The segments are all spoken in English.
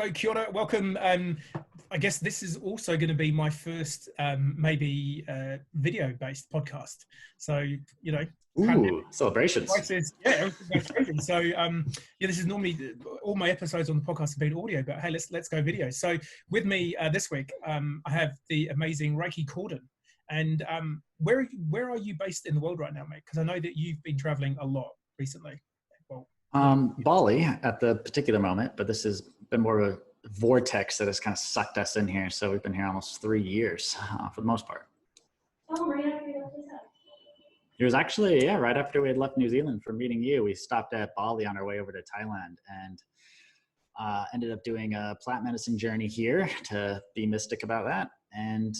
So kia ora, welcome. I guess this is also going to be my first video-based podcast. So, you know, Ooh, celebrations. Crisis, yeah, everything goes crazy. So, yeah, this is normally all my episodes on the podcast have been audio, but hey, let's go video. So, with me this week, I have the amazing Rieke Cordon. And where are you based in the world right now, mate? Because I know that you've been traveling a lot recently. Well, Bali at the particular moment, but this has been more of a vortex that has kind of sucked us in here. So we've been here almost 3 years for the most part. Oh, right after you left. It was actually, yeah, right after we had left New Zealand for meeting you, we stopped at Bali on our way over to Thailand and ended up doing a plant medicine journey here to be mystic about that. And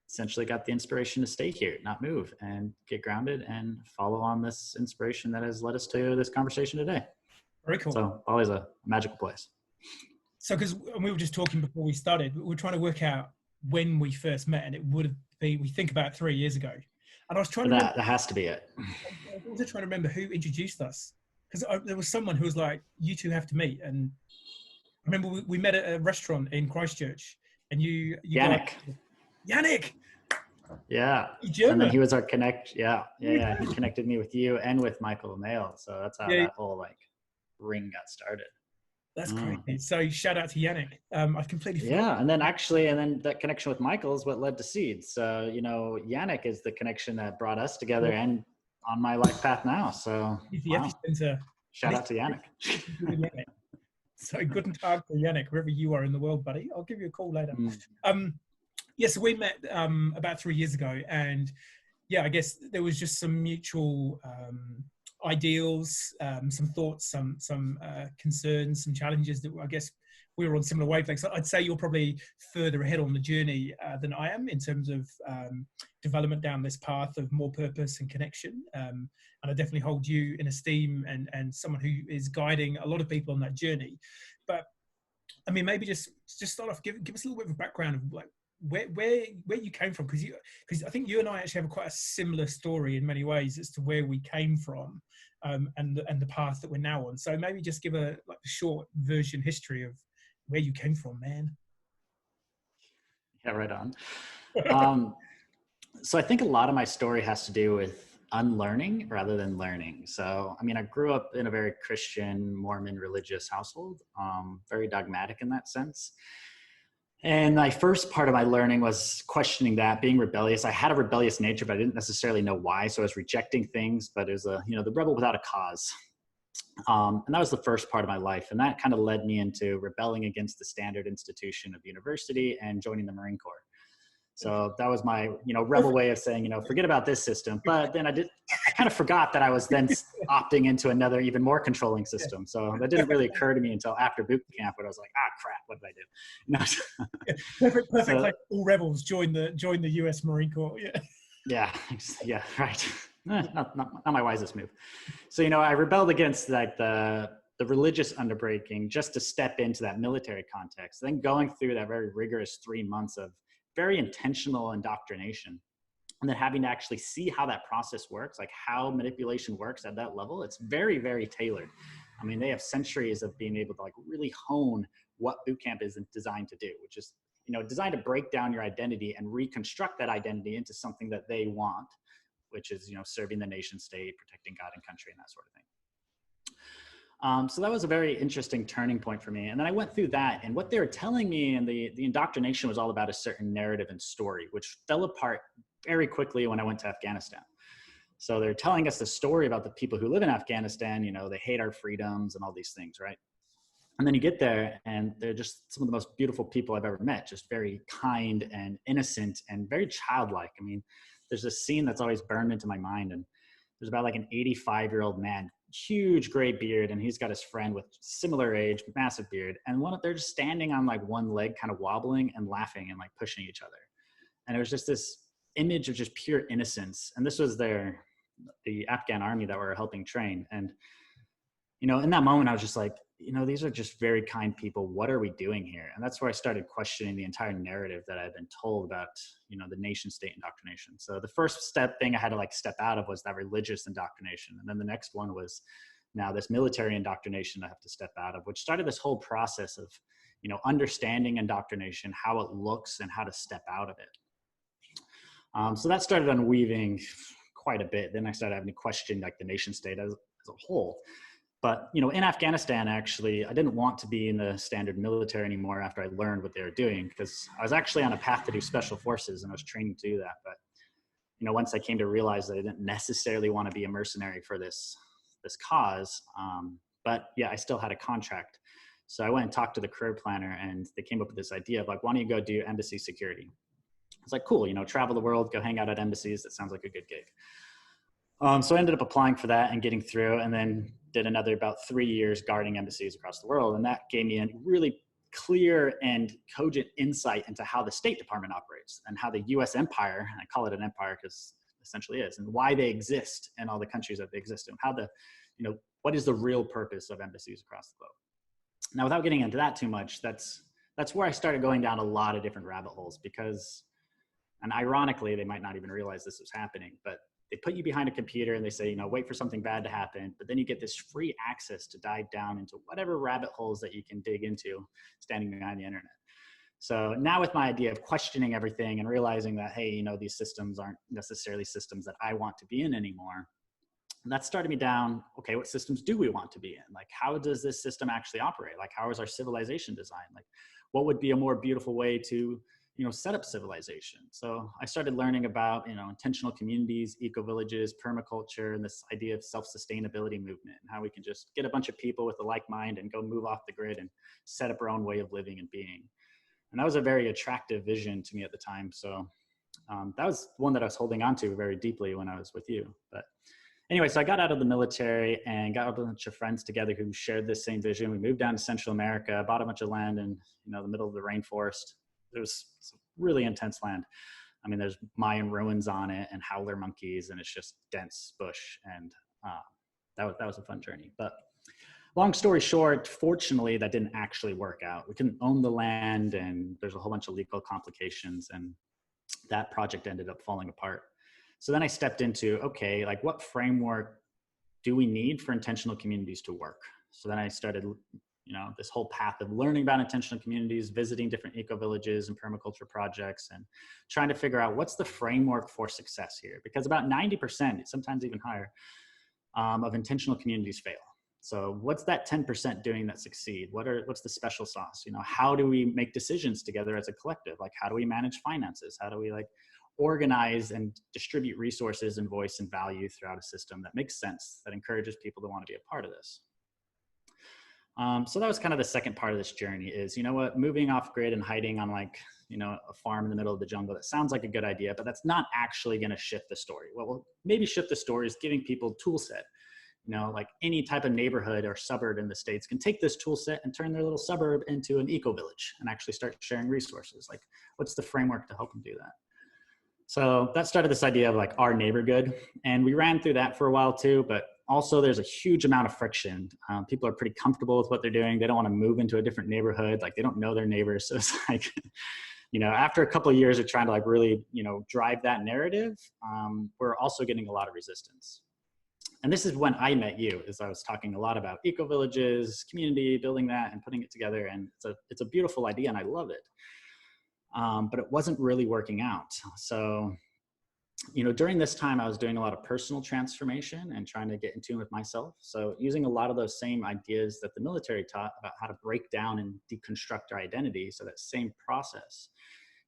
essentially got the inspiration to stay here, not move, and get grounded and follow on this inspiration that has led us to this conversation today. Very cool. So Bali's a magical place. So, because we were just talking before we started, we were trying to work out when we first met, and it would have been, we think about 3 years ago. And I was trying to that has to be it. I was also trying to remember who introduced us, because there was someone who was like, "You two have to meet." And I remember we met at a restaurant in Christchurch, and you Yannick. Yannick. Yeah. And then he was our connect. Yeah. He connected me with you and with Michael Mail. So that's how that whole like ring got started. That's crazy. So shout out to Yannick. I completely forgot. Yeah, and then that connection with Michael is what led to Seeds. So, you know, Yannick is the connection that brought us together and on my life path now. So shout out to Yannick. So guten Tag to Yannick, wherever you are in the world, buddy. I'll give you a call later. So we met about 3 years ago, and yeah, I guess there was just some mutual ideals, some thoughts, some concerns, some challenges that I guess we were on similar wavelengths. I'd say you're probably further ahead on the journey than I am in terms of development down this path of more purpose and connection. And I definitely hold you in esteem and someone who is guiding a lot of people on that journey. But I mean, maybe just start off, give us a little bit of a background of like where you came from, because I think you and I actually have quite a similar story in many ways as to where we came from, and the path that we're now on. So maybe just give a short version history of where you came from, man. Yeah, right on. So I think a lot of my story has to do with unlearning rather than learning. So, I mean, I grew up in a very Christian, Mormon religious household, very dogmatic in that sense. And my first part of my learning was questioning that, being rebellious. I had a rebellious nature, but I didn't necessarily know why. So I was rejecting things, but it was the rebel without a cause. And that was the first part of my life. And that kind of led me into rebelling against the standard institution of university and joining the Marine Corps. So that was my, rebel way of saying, forget about this system. But then I kind of forgot that I was then opting into another, even more controlling system. So that didn't really occur to me until after boot camp, where I was like, crap, what did I do? Perfect. So, like all rebels join the US Marine Corps. Yeah, right. Not my wisest move. So, I rebelled against like the religious underbreaking just to step into that military context. Then going through that very rigorous 3 months of very intentional indoctrination, and then having to actually see how that process works, like how manipulation works at that level. It's very, very tailored. I mean, they have centuries of being able to like really hone what boot camp is designed to do, which is, designed to break down your identity and reconstruct that identity into something that they want, which is, serving the nation state, protecting God and country, and that sort of thing. So that was a very interesting turning point for me. And then I went through that, and what they were telling me, and the indoctrination was all about a certain narrative and story, which fell apart very quickly when I went to Afghanistan. So they're telling us the story about the people who live in Afghanistan, they hate our freedoms and all these things, right? And then you get there, and they're just some of the most beautiful people I've ever met, just very kind and innocent and very childlike. I mean, there's this scene that's always burned into my mind, and there's about like an 85-year-old man, huge gray beard, and he's got his friend with similar age, massive beard, and they're just standing on like one leg, kind of wobbling and laughing and like pushing each other. And it was just this image of just pure innocence. And this was the Afghan army that we're helping train. And in that moment, I was just like, these are just very kind people. What are we doing here? And that's where I started questioning the entire narrative that I've been told about, the nation state indoctrination. So the first thing I had to like step out of was that religious indoctrination. And then the next one was now this military indoctrination I have to step out of, which started this whole process of, you know, understanding indoctrination, how it looks and how to step out of it. So that started unweaving quite a bit. Then I started having to question like the nation state as a whole. But, you know, in Afghanistan, actually, I didn't want to be in the standard military anymore after I learned what they were doing, because I was actually on a path to do special forces and I was training to do that. But, you know, once I came to realize that I didn't necessarily want to be a mercenary for this cause, but yeah, I still had a contract. So I went and talked to the career planner and they came up with this idea of like, why don't you go do embassy security? It's like, cool, you know, travel the world, go hang out at embassies. That sounds like a good gig. So I ended up applying for that and getting through, and then did another about 3 years guarding embassies across the world. And that gave me a really clear and cogent insight into how the State Department operates and how the US empire, and I call it an empire because it essentially is, and why they exist in all the countries that they exist in, how the, you know, what is the real purpose of embassies across the globe. Now, without getting into that too much, that's where I started going down a lot of different rabbit holes, because, and ironically, they might not even realize this was happening, but they put you behind a computer and they say, you know, wait for something bad to happen, but then you get this free access to dive down into whatever rabbit holes that you can dig into standing behind the internet. So now with my idea of questioning everything and realizing that, hey, you know, these systems aren't necessarily systems that I want to be in anymore, and that started me down, okay, what systems do we want to be in? Like, how does this system actually operate? Like, how is our civilization designed? Like, what would be a more beautiful way to, you know, set up civilization? So I started learning about, you know, intentional communities, eco-villages, permaculture, and this idea of self-sustainability movement, and how we can just get a bunch of people with a like mind and go move off the grid and set up our own way of living and being. And that was a very attractive vision to me at the time. So that was one that I was holding on to very deeply when I was with you. But anyway, so I got out of the military and got a bunch of friends together who shared this same vision. We moved down to Central America, bought a bunch of land in, you know, the middle of the rainforest. It was really intense land. I mean, there's Mayan ruins on it and howler monkeys, and it's just dense bush. And that was a fun journey. But long story short, fortunately, that didn't actually work out. We couldn't own the land, and there's a whole bunch of legal complications, and that project ended up falling apart. So then I stepped into, okay, like what framework do we need for intentional communities to work? So then I started, you know, this whole path of learning about intentional communities, visiting different eco-villages and permaculture projects, and trying to figure out what's the framework for success here. Because about 90%, sometimes even higher, of intentional communities fail. So what's that 10% doing that succeed? What's the special sauce? You know, how do we make decisions together as a collective? Like, how do we manage finances? How do we like organize and distribute resources and voice and value throughout a system that makes sense, that encourages people to want to be a part of this? So that was kind of the second part of this journey is, you know what, moving off grid and hiding on like, you know, a farm in the middle of the jungle, that sounds like a good idea, but that's not actually going to shift the story. What will maybe shift the story is giving people tool set. You know, like any type of neighborhood or suburb in the States can take this tool set and turn their little suburb into an eco-village and actually start sharing resources. Like, what's the framework to help them do that? So that started this idea of like our neighborhood, and we ran through that for a while too, but also there's a huge amount of friction. People are pretty comfortable with what they're doing. They don't want to move into a different neighborhood. Like, they don't know their neighbors. So it's like, you know, after a couple of years of trying to like really, you know, drive that narrative, we're also getting a lot of resistance. And this is when I met you, as I was talking a lot about eco-villages, community, building that and putting it together. And it's a beautiful idea and I love it. But it wasn't really working out. So, you know, during this time, I was doing a lot of personal transformation and trying to get in tune with myself. So using a lot of those same ideas that the military taught about how to break down and deconstruct our identity. So that same process,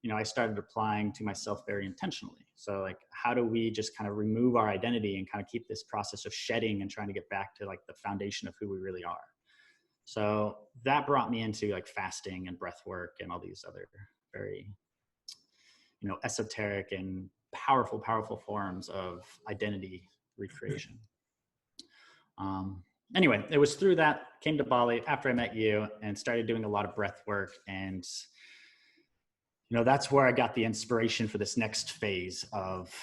you know, I started applying to myself very intentionally. So like, how do we just kind of remove our identity and kind of keep this process of shedding and trying to get back to like the foundation of who we really are? So that brought me into like fasting and breath work and all these other very, you know, esoteric and powerful forms of identity recreation. Anyway, it was through that, came to Bali after I met you and started doing a lot of breath work. And, you know, that's where I got the inspiration for this next phase of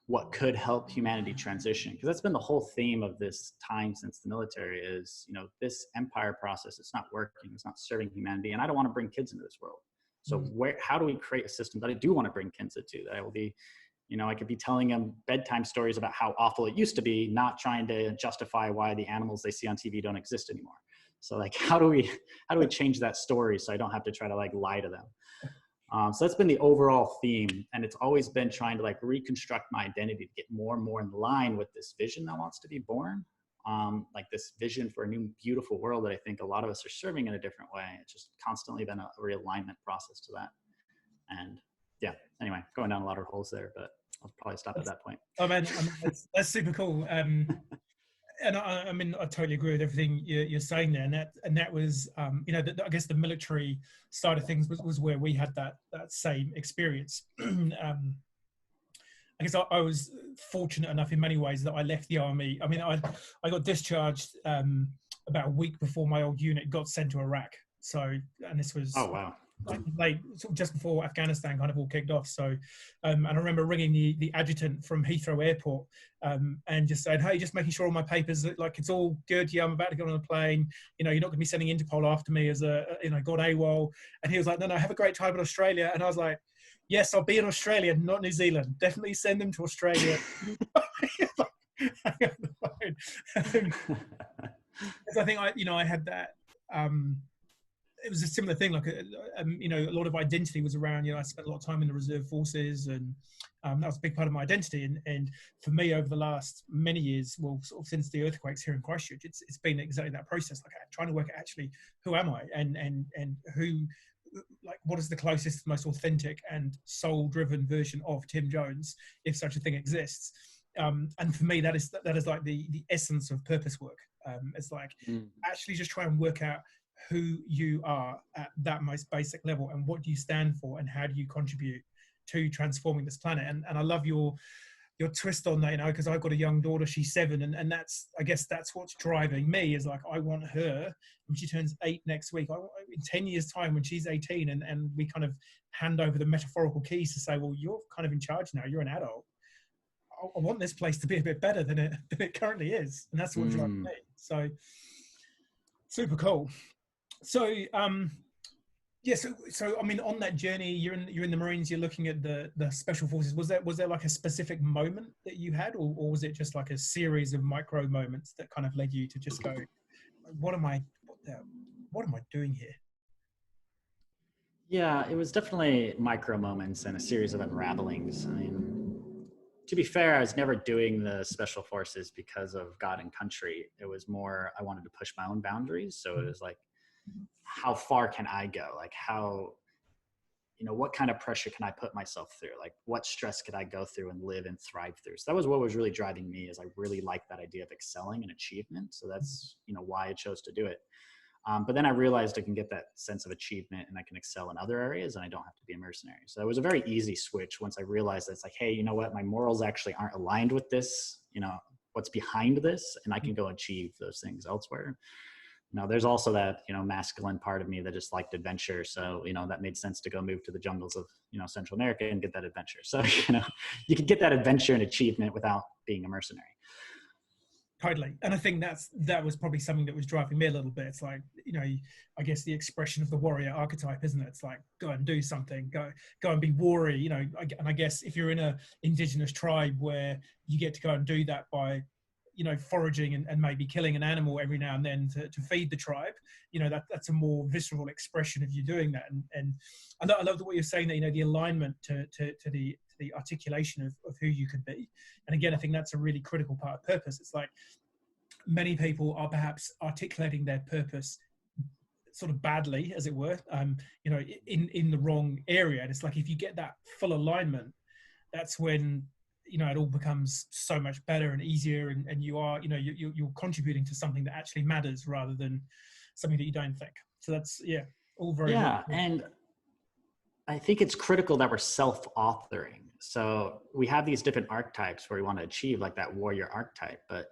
what could help humanity transition. Because that's been the whole theme of this time since the military is, you know, this empire process, it's not working, it's not serving humanity. And I don't want to bring kids into this world. So how do we create a system that I do want to bring kids into, that I will be You know, I could be telling them bedtime stories about how awful it used to be, not trying to justify why the animals they see on TV don't exist anymore. So like, how do we change that story so I don't have to try to like lie to them? So that's been the overall theme. And it's always been trying to like reconstruct my identity to get more and more in line with this vision that wants to be born. Like this vision for a new, beautiful world that I think a lot of us are serving in a different way. It's just constantly been a realignment process to that. And yeah, anyway, going down a lot of holes there, but I'll probably stop at that point. Oh man, that's super cool. And I mean, I totally agree with everything you're saying there. And that was, you know, I guess the military side of things was where we had that same experience. I guess I was fortunate enough in many ways that I left the army. I mean, I got discharged about a week before my old unit got sent to Iraq. So, and this was like sort of just before Afghanistan kind of all kicked off. So, and I remember ringing the adjutant from Heathrow Airport and just saying, hey, just making sure all my papers, like it's all good. Yeah, I'm about to get on a plane. You know, you're not going to be sending Interpol after me as you know, got AWOL. And he was like, no, have a great time in Australia. And I was like, yes, I'll be in Australia, not New Zealand. Definitely send them to Australia. I think I had that. It was a similar thing. Like, you know, a lot of identity was around. You know, I spent a lot of time in the reserve forces, and that was a big part of my identity. And for me, over the last many years, well, sort of since the earthquakes here in Christchurch, it's been exactly that process. Like trying to work out actually who am I, and who. Like, what is the closest, most authentic and soul-driven version of Tim Jones, if such a thing exists? And for me, that is like the essence of purpose work. It's like actually just try and work out who you are at that most basic level, and what do you stand for, and how do you contribute to transforming this planet. And I love your twist on that, you know, because I've got a young daughter, she's 7, and that's, I guess that's what's driving me, is like, I want her, when she turns 8 next week, in 10 years time when she's 18, and we kind of hand over the metaphorical keys to say, well, you're kind of in charge now, you're an adult. I want this place to be a bit better than it currently is. And that's what drives me. So super cool. So yeah, so I mean, on that journey, you're in the Marines, you're looking at the special forces. Was there like a specific moment that you had, or was it just like a series of micro moments that kind of led you to just go, what am I doing here? Yeah, it was definitely micro moments and a series of unravelings. I mean, to be fair, I was never doing the special forces because of God and country. It was more, I wanted to push my own boundaries. So it was like, how far can I go? Like how, you know, what kind of pressure can I put myself through? Like what stress could I go through and live and thrive through? So that was what was really driving me, is I really liked that idea of excelling and achievement. So that's, you know, why I chose to do it. But then I realized I can get that sense of achievement and I can excel in other areas, and I don't have to be a mercenary. So it was a very easy switch once I realized that it's like, hey, you know what? My morals actually aren't aligned with this, you know, what's behind this, and I can go achieve those things elsewhere. Now, there's also that, you know, masculine part of me that just liked adventure. So, you know, that made sense to go move to the jungles of, you know, Central America and get that adventure. So, you know, you could get that adventure and achievement without being a mercenary. Totally. And I think that was probably something that was driving me a little bit. It's like, you know, I guess the expression of the warrior archetype, isn't it? It's like, go and do something, go and be warrior, you know. And I guess if you're in a indigenous tribe where you get to go and do that by, you know, foraging and maybe killing an animal every now and then to feed the tribe, you know, that's a more visceral expression of you doing that. And I love what you're saying, that, you know, the alignment to the articulation of who you could be. And again, I think that's a really critical part of purpose. It's like many people are perhaps articulating their purpose sort of badly, as it were, you know, in the wrong area. And it's like, if you get that full alignment, that's when, you know, it all becomes so much better and easier, and you are, you know, you're contributing to something that actually matters rather than something that you don't think. So that's, yeah, all very, yeah. very cool. And I think it's critical that we're self-authoring. So we have these different archetypes where we want to achieve, like that warrior archetype, but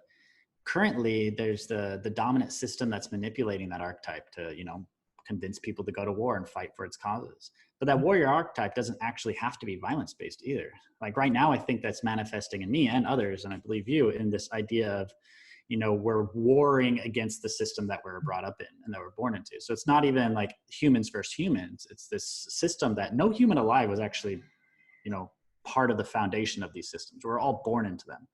currently there's the dominant system that's manipulating that archetype to, you know, convince people to go to war and fight for its causes. But that warrior archetype doesn't actually have to be violence-based either. Like right now, I think that's manifesting in me and others, and I believe you, in this idea of, you know, we're warring against the system that we're brought up in and that we're born into. So it's not even like humans versus humans. It's this system that no human alive was actually, you know, part of the foundation of these systems. We're all born into them.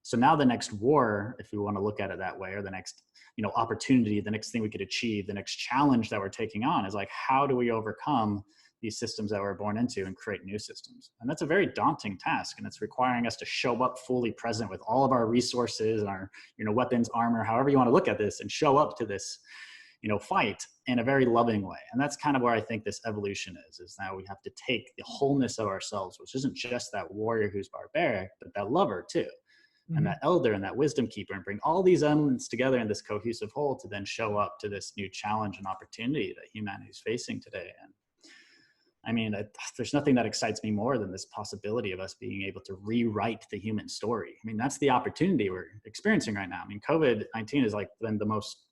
So now the next war, if we want to look at it that way, or the next, opportunity, the next thing we could achieve, the next challenge that we're taking on is like, how do we overcome these systems that we're born into and create new systems? And that's a very daunting task. And it's requiring us to show up fully present with all of our resources and our, weapons, armor, however you want to look at this, and show up to this, fight in a very loving way. And that's kind of where I think this evolution is that we have to take the wholeness of ourselves, which isn't just that warrior who's barbaric, but that lover too. And that elder and that wisdom keeper, and bring all these elements together in this cohesive whole to then show up to this new challenge and opportunity that humanity is facing today. And I mean, there's nothing that excites me more than this possibility of us being able to rewrite the human story. I mean, that's the opportunity we're experiencing right now. I mean, COVID-19 is like been the most,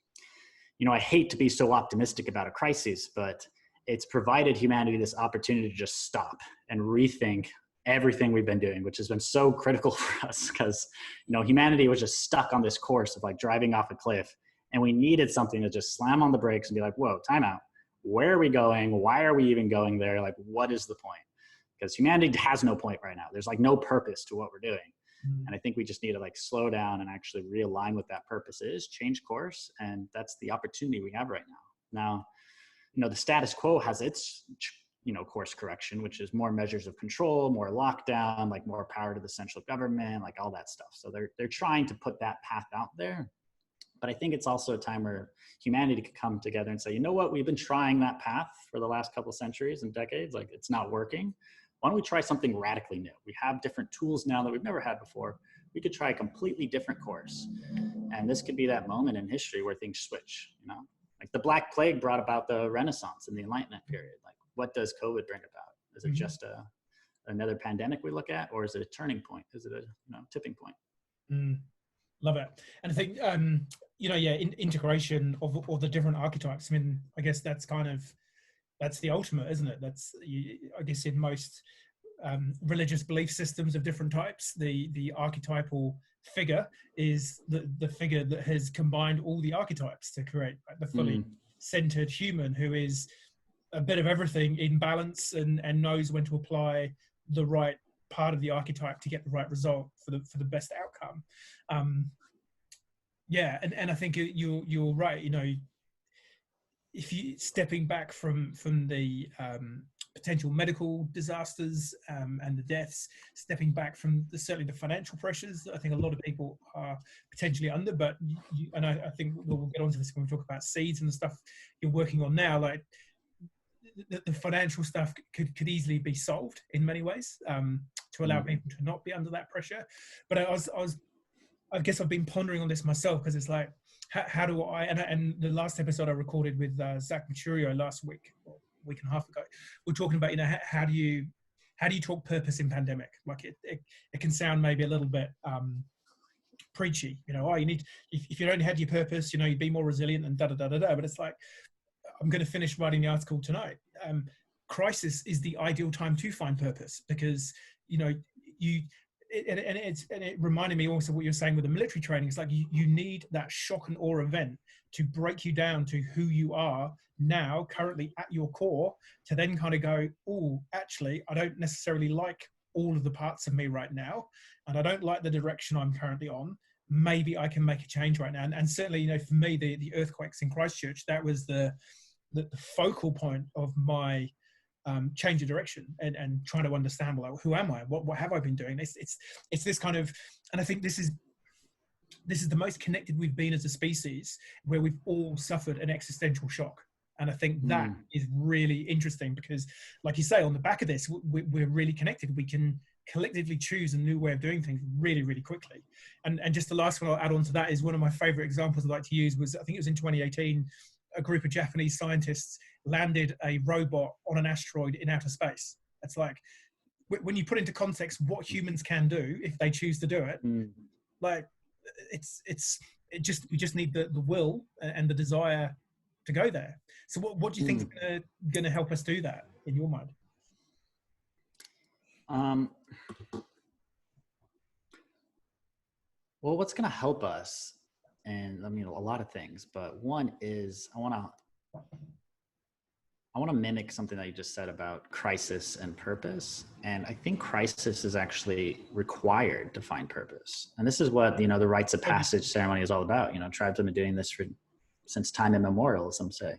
I hate to be so optimistic about a crisis, but it's provided humanity this opportunity to just stop and rethink everything we've been doing, which has been so critical for us, because humanity was just stuck on this course of like driving off a cliff, and we needed something to just slam on the brakes and be like, whoa, time out. Where are we going? Why are we even going there? Like, what is the point? Because humanity has no point right now. There's like no purpose to what we're doing. And I think we just need to like slow down and actually realign what that purpose is, change course. And that's the opportunity we have right now. Now, the status quo has its course correction, which is more measures of control, more lockdown, like more power to the central government, like all that stuff. So they're trying to put that path out there. But I think it's also a time where humanity could come together and say, you know what, we've been trying that path for the last couple of centuries and decades, like it's not working. Why don't we try something radically new? We have different tools now that we've never had before. We could try a completely different course. And this could be that moment in history where things switch, like the Black Plague brought about the Renaissance and the Enlightenment period. Like, what does COVID bring about? Is it just another pandemic we look at, or is it a turning point? Is it a tipping point? Love it. And I think integration of all the different archetypes. I mean, I guess that's the ultimate, isn't it? I guess in most religious belief systems of different types, the archetypal figure is the figure that has combined all the archetypes to create the fully centered human, who is a bit of everything in balance and knows when to apply the right part of the archetype to get the right result for the best outcome. And I think you're right. If you stepping back from the potential medical disasters and the deaths, stepping back from certainly the financial pressures that I think a lot of people are potentially under, but I think we'll get onto this when we talk about seeds and the stuff you're working on now. Like the financial stuff could easily be solved in many ways to allow people to not be under that pressure. But I guess I've been pondering on this myself, because it's like, how do I, and the last episode I recorded with Zach Maturio last week, or a week and a half ago, we're talking about, how do you talk purpose in pandemic? Like it can sound maybe a little bit preachy, you need, if you don't have your purpose, you'd be more resilient and da-da-da-da-da. But it's like, I'm going to finish writing the article tonight. Crisis is the ideal time to find purpose, because it reminded me also what you're saying with the military training. It's like you need that shock and awe event to break you down to who you are now, currently at your core, to then kind of go, oh, actually, I don't necessarily like all of the parts of me right now, and I don't like the direction I'm currently on. Maybe I can make a change right now. And certainly, for me, the earthquakes in Christchurch, that was the focal point of my change of direction and trying to understand, well, who am I? What have I been doing? It's this kind of, and I think this is the most connected we've been as a species, where we've all suffered an existential shock. And I think that is really interesting, because, like you say, on the back of this, we're really connected. We can collectively choose a new way of doing things really, really quickly. And just the last one I'll add on to that is one of my favorite examples I like to use was, I think it was in 2018, a group of Japanese scientists landed a robot on an asteroid in outer space. It's like, when you put into context what humans can do if they choose to do it, like we just need the will and the desire to go there. So what do you think is going to help us do that in your mind? Well, what's going to help us, and I mean a lot of things, but one is I want I want to mimic something that you just said about crisis and purpose. And I think crisis is actually required to find purpose. And this is what, you know, the rites of passage ceremony is all about. You know, tribes have been doing this since time immemorial, some say.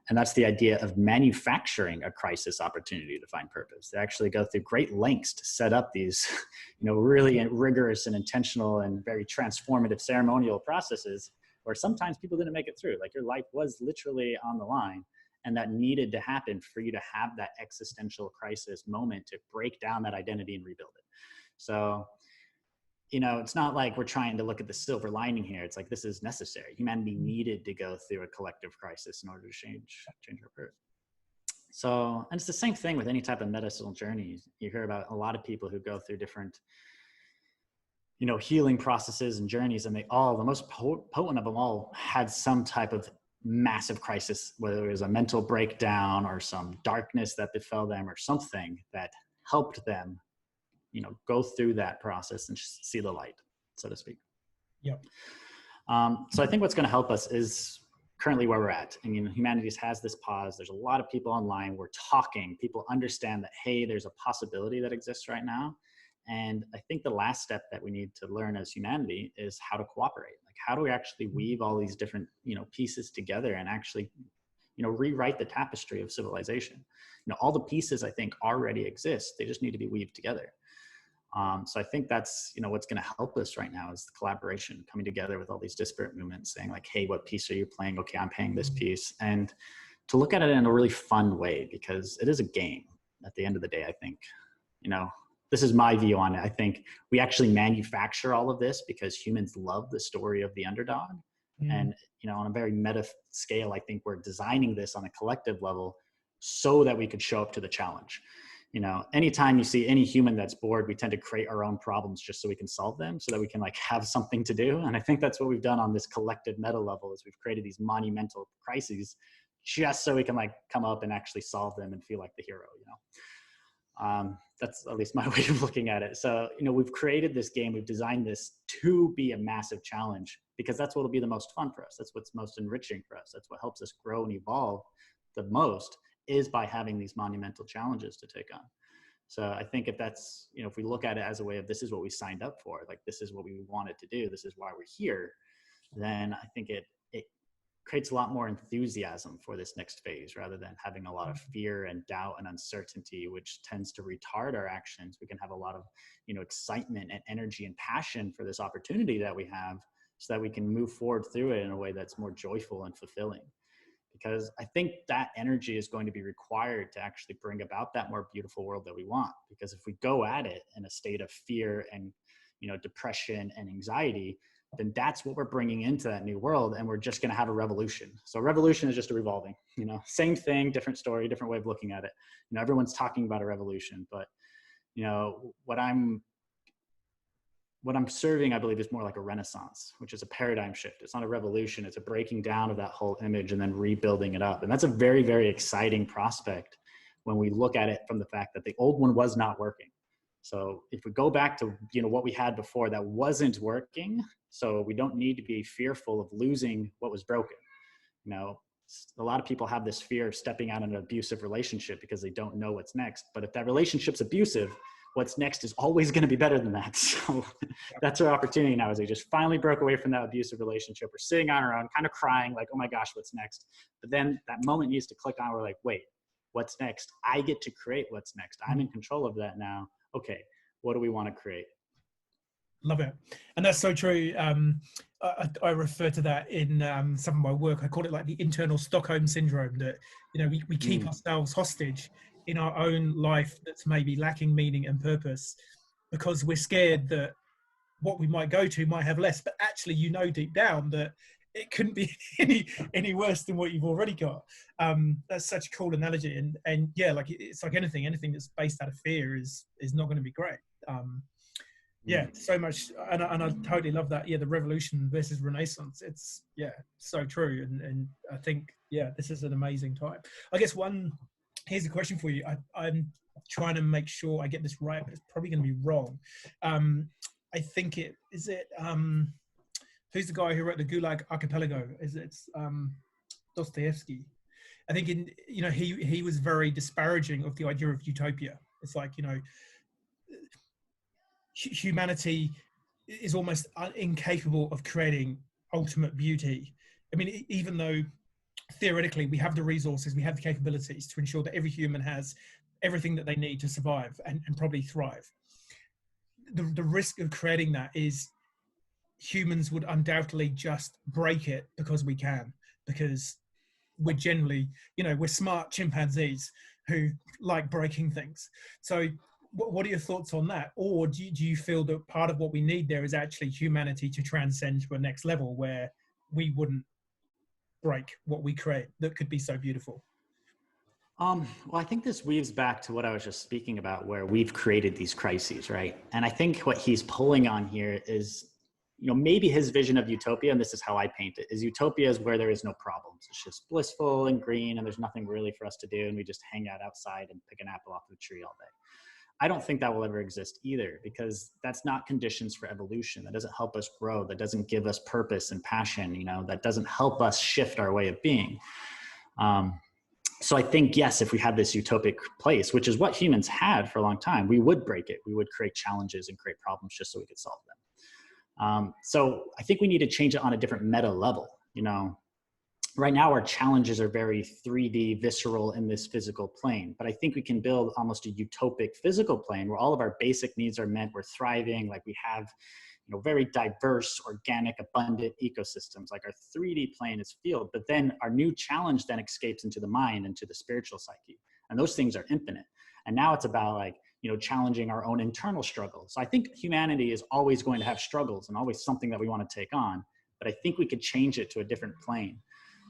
And that's the idea of manufacturing a crisis opportunity to find purpose. They actually go through great lengths to set up these, you know, really rigorous and intentional and very transformative ceremonial processes where sometimes people didn't make it through. Like your life was literally on the line. And that needed to happen for you to have that existential crisis moment to break down that identity and rebuild it. So, you know, it's not like we're trying to look at the silver lining here. It's like, this is necessary. Humanity needed to go through a collective crisis in order to change our birth. So, and it's the same thing with any type of medicinal journey. You hear about a lot of people who go through different, you know, healing processes and journeys, and the most potent of them all had some type of massive crisis, whether it was a mental breakdown or some darkness that befell them or something that helped them, you know, go through that process and see the light, so to speak. Yep. So I think what's going to help us is currently where we're at. I mean, humanity has this pause. There's a lot of people online. We're talking. People understand that, hey, there's a possibility that exists right now. And I think the last step that we need to learn as humanity is how to cooperate. Like, how do we actually weave all these different, you know, pieces together and actually, you know, rewrite the tapestry of civilization? You know, all the pieces I think already exist. They just need to be weaved together. So I think that's, you know, what's going to help us right now is the collaboration, coming together with all these disparate movements, saying like, hey, what piece are you playing? Okay, I'm playing this piece. And to look at it in a really fun way, because it is a game at the end of the day. I think, you know, this is my view on it. I think we actually manufacture all of this because humans love the story of the underdog. And, you know, on a very meta scale, I think we're designing this on a collective level so that we could show up to the challenge. You know, anytime you see any human that's bored, we tend to create our own problems just so we can solve them, so that we can like have something to do. And I think that's what we've done on this collective meta level, is we've created these monumental crises just so we can like come up and actually solve them and feel like the hero, you know. That's at least my way of looking at it. So, you know, we've created this game, we've designed this to be a massive challenge, because that's what will be the most fun for us. That's what's most enriching for us. That's what helps us grow and evolve the most, is by having these monumental challenges to take on. So I think if that's, you know, if we look at it as a way of, this is what we signed up for, like, this is what we wanted to do, this is why we're here, then I think it creates a lot more enthusiasm for this next phase, rather than having a lot of fear and doubt and uncertainty, which tends to retard our actions. We can have a lot of, you know, excitement and energy and passion for this opportunity that we have, so that we can move forward through it in a way that's more joyful and fulfilling. Because I think that energy is going to be required to actually bring about that more beautiful world that we want. Because if we go at it in a state of fear and, you know, depression and anxiety, then that's what we're bringing into that new world, and we're just going to have a revolution. So revolution is just a revolving, you know, same thing, different story, different way of looking at it. You know, everyone's talking about a revolution, but, you know, what I'm serving, I believe, is more like a renaissance, which is a paradigm shift. It's not a revolution. It's a breaking down of that whole image and then rebuilding it up. And that's a very, very exciting prospect when we look at it from the fact that the old one was not working. So if we go back to, you know, what we had before that wasn't working, so we don't need to be fearful of losing what was broken. You know, a lot of people have this fear of stepping out in an abusive relationship because they don't know what's next. But if that relationship's abusive, what's next is always going to be better than that. So that's our opportunity now, is we just finally broke away from that abusive relationship. We're sitting on our own, kind of crying like, oh my gosh, what's next? But then that moment needs to click on. We're like, wait, what's next? I get to create what's next. I'm in control of that now. Okay, what do we want to create? Love it. And that's so true. I refer to that in some of my work. I call it like the internal Stockholm syndrome, that, you know, we keep ourselves hostage in our own life that's maybe lacking meaning and purpose, because we're scared that what we might go to might have less. But actually, you know, deep down that it couldn't be any worse than what you've already got. That's such a cool analogy. And yeah, like, it's like anything that's based out of fear is not going to be great. Yeah, so much, and I totally love that. Yeah, the revolution versus renaissance. It's, yeah, so true. And I think, yeah, this is an amazing time. I guess here's a question for you. I'm trying to make sure I get this right, but it's probably going to be wrong. I think who's the guy who wrote the Gulag Archipelago? It's Dostoevsky. I think he was very disparaging of the idea of utopia. It's like, humanity is almost incapable of creating ultimate beauty. I mean, even though theoretically we have the resources, we have the capabilities to ensure that every human has everything that they need to survive and probably thrive. The risk of creating that is humans would undoubtedly just break it because we can, because we're generally, we're smart chimpanzees who like breaking things. So what are your thoughts on that? Or do you feel that part of what we need there is actually humanity to transcend to a next level where we wouldn't break what we create that could be so beautiful? Well, I think this weaves back to what I was just speaking about, where we've created these crises, right? And I think what he's pulling on here is, maybe his vision of utopia, and this is how I paint it, is utopia is where there is no problems. It's just blissful and green, and there's nothing really for us to do, and we just hang out outside and pick an apple off the tree all day. I don't think that will ever exist either, because that's not conditions for evolution. That doesn't help us grow. That doesn't give us purpose and passion. That doesn't help us shift our way of being. So I think, yes, if we had this utopic place, which is what humans had for a long time, we would break it. We would create challenges and create problems just so we could solve them. So I think we need to change it on a different meta level. Right now our challenges are very 3D visceral in this physical plane, but I think we can build almost a utopic physical plane where all of our basic needs are met. We're thriving, like we have, very diverse, organic, abundant ecosystems. Like our 3D plane is field, but then our new challenge then escapes into the mind, into the spiritual psyche. And those things are infinite. And now it's about challenging our own internal struggles. So I think humanity is always going to have struggles and always something that we want to take on, but I think we could change it to a different plane.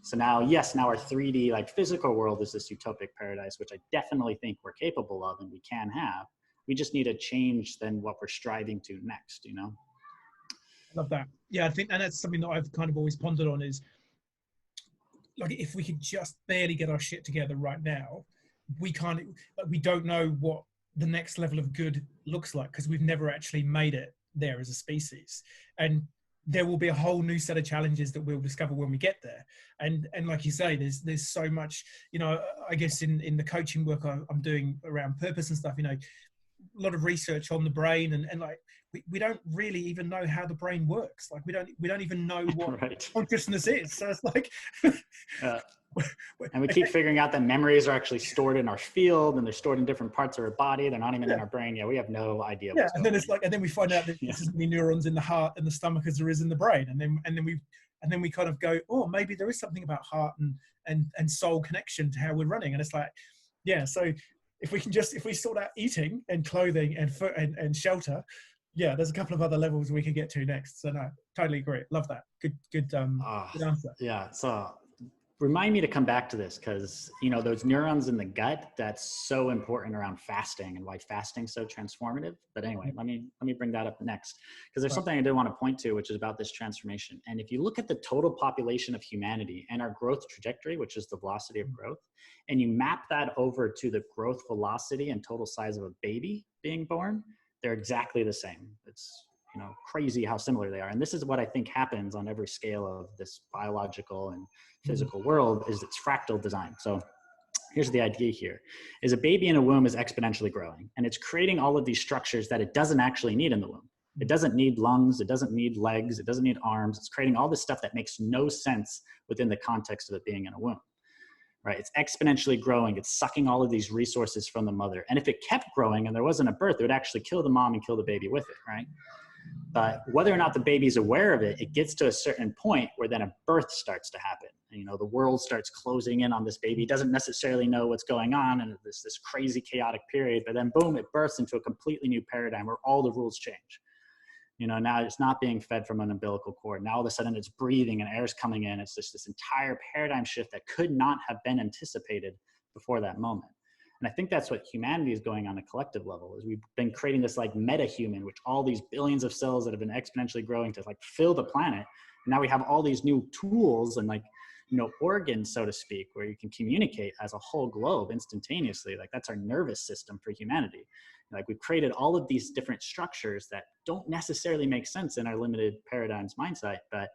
So now, yes, now our 3D physical world is this utopic paradise, which I definitely think we're capable of and we can have. We just need to change then what we're striving to next, I love that. Yeah, I think, and that's something that I've kind of always pondered on is, if we could just barely get our shit together right now, we don't know what the next level of good looks like because we've never actually made it there as a species. And there will be a whole new set of challenges that we'll discover when we get there. And like you say, there's so much, I guess in the coaching work I'm doing around purpose and stuff, a lot of research on the brain and we don't really even know how the brain works. We don't even know what right. consciousness is. So it's and we keep figuring out that memories are actually stored in our field and they're stored in different parts of our body. They're not even in our brain. Yeah, we have no idea. Yeah, and then and then we find out that there's as many neurons in the heart and the stomach as there is in the brain, and then we kind of go, oh, maybe there is something about heart and soul connection to how we're running, and it's so if we sort out eating and clothing and food and shelter, there's a couple of other levels we could get to next. So no, totally agree. Love that. Good answer. Yeah. So remind me to come back to this because, those neurons in the gut, that's so important around fasting and why fasting's so transformative. But anyway, let me bring that up next because there's something I did want to point to, which is about this transformation. And if you look at the total population of humanity and our growth trajectory, which is the velocity of growth, and you map that over to the growth velocity and total size of a baby being born, they're exactly the same. It's crazy how similar they are. And this is what I think happens on every scale of this biological and physical world is its fractal design. So here's the idea here is a baby in a womb is exponentially growing and it's creating all of these structures that it doesn't actually need in the womb. It doesn't need lungs. It doesn't need legs. It doesn't need arms. It's creating all this stuff that makes no sense within the context of it being in a womb. Right? It's exponentially growing. It's sucking all of these resources from the mother. And if it kept growing and there wasn't a birth, it would actually kill the mom and kill the baby with it, right? But whether or not the baby's aware of it, it gets to a certain point where then a birth starts to happen. And, the world starts closing in on this baby. It doesn't necessarily know what's going on and this crazy chaotic period, but then boom, it bursts into a completely new paradigm where all the rules change. Now it's not being fed from an umbilical cord. Now all of a sudden it's breathing and air's coming in. It's just this entire paradigm shift that could not have been anticipated before that moment. And I think that's what humanity is going on a collective level is we've been creating this meta-human, which all these billions of cells that have been exponentially growing to fill the planet. And now we have all these new tools and organs, so to speak, where you can communicate as a whole globe instantaneously. That's our nervous system for humanity. We've created all of these different structures that don't necessarily make sense in our limited paradigms mindset, but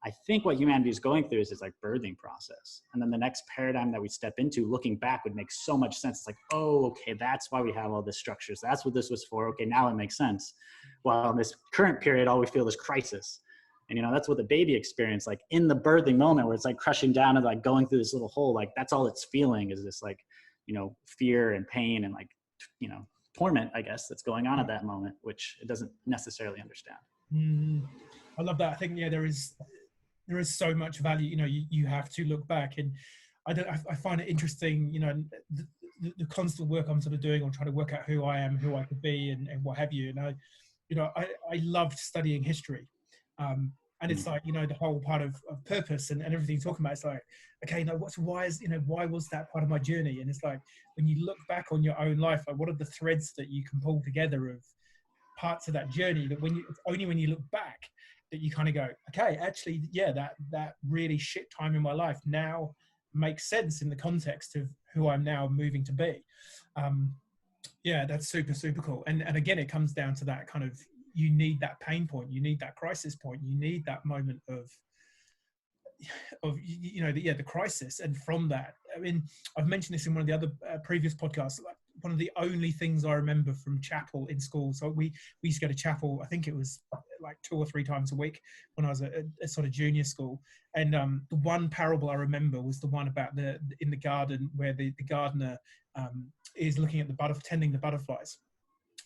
I think what humanity is going through is this like birthing process. And then the next paradigm that we step into, looking back, would make so much sense. It's like, oh, okay, that's why we have all this structures. That's what this was for. Okay, now it makes sense. Well, in this current period, all we feel is crisis. And, you know, that's what the baby experienced, like in the birthing moment where it's like crushing down and like going through this little hole, like that's all it's feeling is this like, you know, fear and pain and like, you know, torment, I guess, that's going on at that moment, which it doesn't necessarily understand. I love that. I think, yeah, there is so much value. You know, you have to look back, and I find it interesting, you know, the constant work I'm sort of doing on trying to work out who I am, who I could be, and what have you. And I loved studying history. And it's like, you know, the whole part of purpose and everything you're talking about, it's like, okay, no, why was that part of my journey? And it's like, when you look back on your own life, like what are the threads that you can pull together of parts of that journey that it's only when you look back that you kind of go, okay, actually, yeah, that really shit time in my life now makes sense in the context of who I'm now moving to be. Yeah, that's super, super cool. And again, it comes down to that kind of, you need that pain point, you need that crisis point, you need that moment of you know, the crisis. And from that, I mean, I've mentioned this in one of the other previous podcasts, like one of the only things I remember from chapel in school. So we used to go to chapel, I think it was like 2 or 3 times a week when I was at a sort of junior school. And the one parable I remember was the one about in the garden where the gardener is looking at tending the butterflies.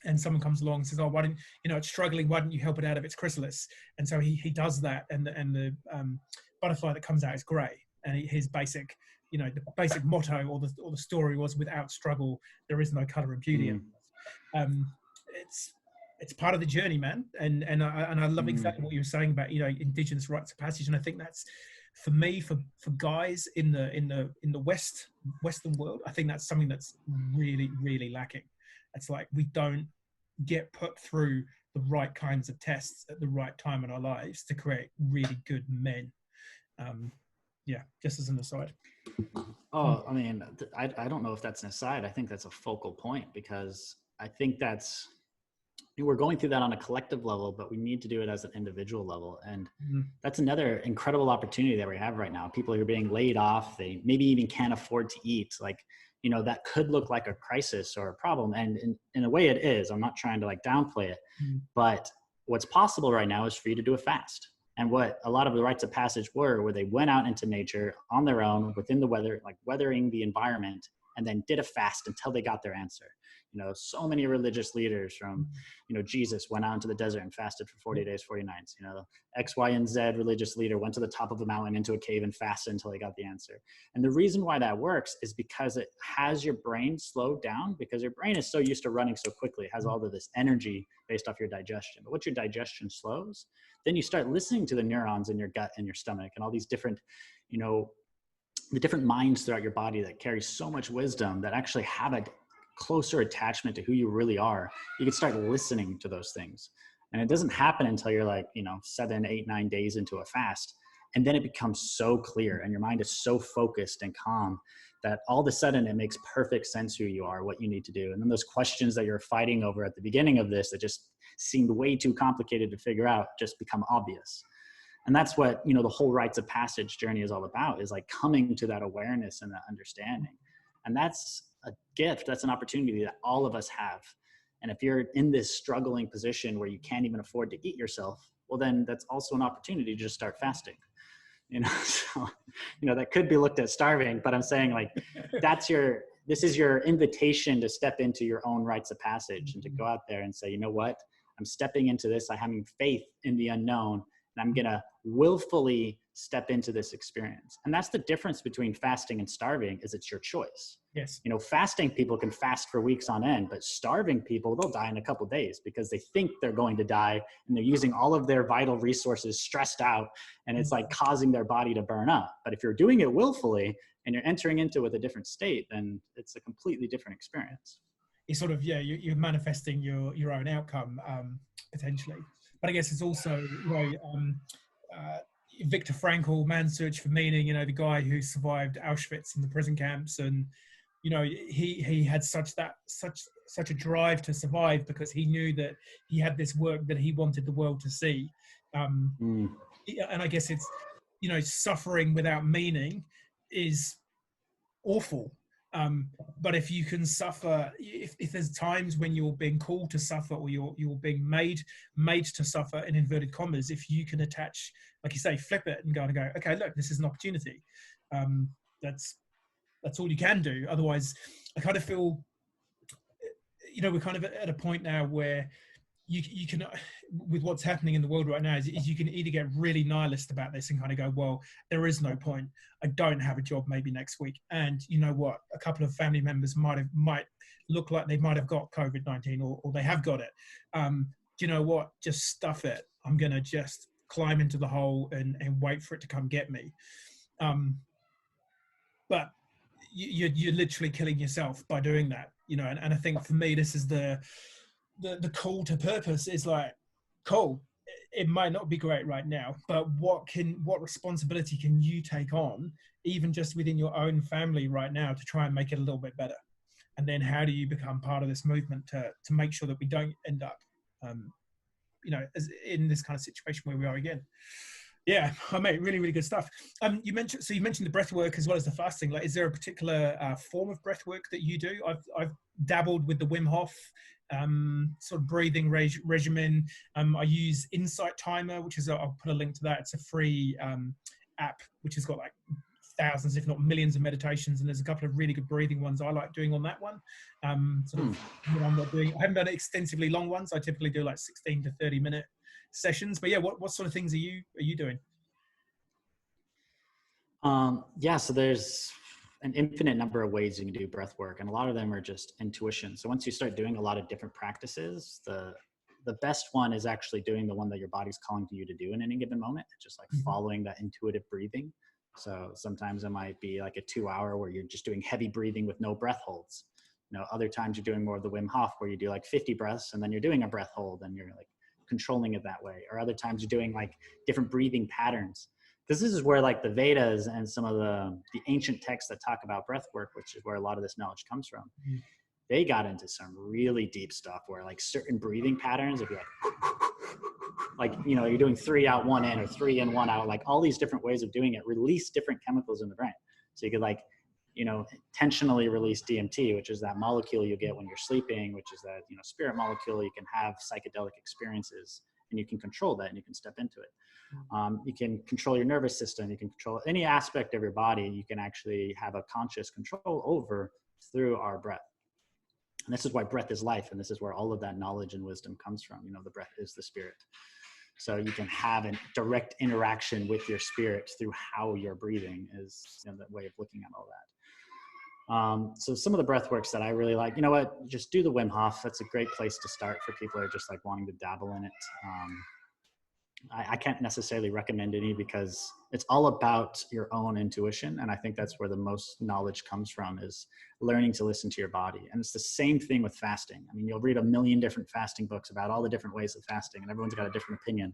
And someone comes along and says, oh, why don't, you know, it's struggling, why don't you help it out of its chrysalis? And so he does that, and the butterfly that comes out is grey. And his basic, you know, the basic motto or the story was, without struggle, there is no colour and beauty. It's part of the journey, man. And I love exactly what you were saying about, you know, Indigenous rites of passage. And I think that's, for me, for guys in the Western world, I think that's something that's really, really lacking. It's like we don't get put through the right kinds of tests at the right time in our lives to create really good men. Yeah, just as an aside. Oh, I mean, I don't know if that's an aside. I think that's a focal point, because I think we're going through that on a collective level, but we need to do it as an individual level. And that's another incredible opportunity that we have right now. People who are being laid off, they maybe even can't afford to eat. Like, you know, that could look like a crisis or a problem. And in a way it is. I'm not trying to like downplay it, but what's possible right now is for you to do a fast. And what a lot of the rites of passage were, where they went out into nature on their own, within the weather, like weathering the environment, and then did a fast until they got their answer. You know, so many religious leaders from, you know, Jesus went out into the desert and fasted for 40 days, 40 nights. You know, X, Y, and Z religious leader went to the top of a mountain into a cave and fasted until they got the answer. And the reason why that works is because it has your brain slowed down, because your brain is so used to running so quickly. It has all of this energy based off your digestion. But once your digestion slows, then you start listening to the neurons in your gut and your stomach and all these different, you know, the different minds throughout your body that carry so much wisdom, that actually have a closer attachment to who you really are. You can start listening to those things. And it doesn't happen until you're like, you know, 7, 8, 9 days into a fast. And then it becomes so clear and your mind is so focused and calm that all of a sudden it makes perfect sense who you are, what you need to do. And then those questions that you're fighting over at the beginning of this that just seemed way too complicated to figure out just become obvious. And that's what, you know, the whole rites of passage journey is all about, is like coming to that awareness and that understanding. And that's a gift. That's an opportunity that all of us have. And if you're in this struggling position where you can't even afford to eat yourself, well, then that's also an opportunity to just start fasting. You know, so, you know, that could be looked at starving, but I'm saying like, this is your invitation to step into your own rites of passage and to go out there and say, you know what, I'm stepping into this. I'm having faith in the unknown, and I'm going to willfully step into this experience. And that's the difference between fasting and starving, is it's your choice. Yes. You know, fasting people can fast for weeks on end, but starving people, they'll die in a couple of days because they think they're going to die and they're using all of their vital resources stressed out, and it's like causing their body to burn up. But if you're doing it willfully and you're entering into it with a different state, then it's a completely different experience. It's sort of, yeah, you're manifesting your own outcome potentially. But I guess it's also, you know, Viktor Frankl, Man's Search for Meaning, you know, the guy who survived Auschwitz and the prison camps, and you know, he had such a drive to survive because he knew that he had this work that he wanted the world to see. And I guess it's you know, suffering without meaning is awful. But if you can suffer, if there's times when you're being called to suffer, or you're being made to suffer in inverted commas, if you can attach, like you say, flip it and go, okay, look, this is an opportunity. That's all you can do. Otherwise, I kind of feel, you know, we're kind of at a point now where you can, with what's happening in the world right now, is you can either get really nihilist about this and kind of go, well, there is no point. I don't have a job maybe next week, and you know what? A couple of family members might look like they might have got COVID-19, or they have got it. Do you know what? Just stuff it. I'm gonna just climb into the hole and wait for it to come get me. But you're literally killing yourself by doing that, you know. And I think for me, this is the call to purpose is like, cool, it might not be great right now, but what responsibility can you take on, even just within your own family right now, to try and make it a little bit better? And then how do you become part of this movement to make sure that we don't end up, you know, as in this kind of situation where we are again? Yeah, I mate, really, really good stuff. You mentioned the breath work as well as the fasting. Like, is there a particular form of breath work that you do? I've dabbled with the Wim Hof sort of breathing regimen. I use Insight Timer, which is, I'll put a link to that. It's a free app which has got like thousands, if not millions, of meditations, and there's a couple of really good breathing ones I like doing on that one. Sort of, you know, I haven't done extensively long ones. I typically do like 16 to 30 minute sessions. But yeah, what sort of things are you doing? Yeah, so there's an infinite number of ways you can do breath work, and a lot of them are just intuition. So once you start doing a lot of different practices, the best one is actually doing the one that your body's calling to you to do in any given moment, just like following that intuitive breathing. So sometimes it might be like a 2 hour where you're just doing heavy breathing with no breath holds. You know, other times you're doing more of the Wim Hof, where you do like 50 breaths and then you're doing a breath hold and you're like controlling it that way. Or other times you're doing like different breathing patterns. Because this is where like the Vedas and some of the ancient texts that talk about breath work, which is where a lot of this knowledge comes from, they got into some really deep stuff where like certain breathing patterns, if you're like, you know, you're doing 3 out, 1 in, or 3 in, 1 out, like all these different ways of doing it release different chemicals in the brain. So you could like, you know, intentionally release DMT, which is that molecule you get when you're sleeping, which is that, you know, spirit molecule. You can have psychedelic experiences and you can control that and you can step into it. You can control your nervous system. You can control any aspect of your body. You can actually have a conscious control over through our breath. And this is why breath is life. And this is where all of that knowledge and wisdom comes from. You know, the breath is the spirit. So you can have a direct interaction with your spirit through how you're breathing is, you know, that way of looking at all that. So some of the breath works that I really like, you know what, just do the Wim Hof. That's a great place to start for people who are just like wanting to dabble in it. I can't necessarily recommend any because it's all about your own intuition. And I think that's where the most knowledge comes from, is learning to listen to your body. And it's the same thing with fasting. I mean, you'll read a million different fasting books about all the different ways of fasting, and everyone's got a different opinion.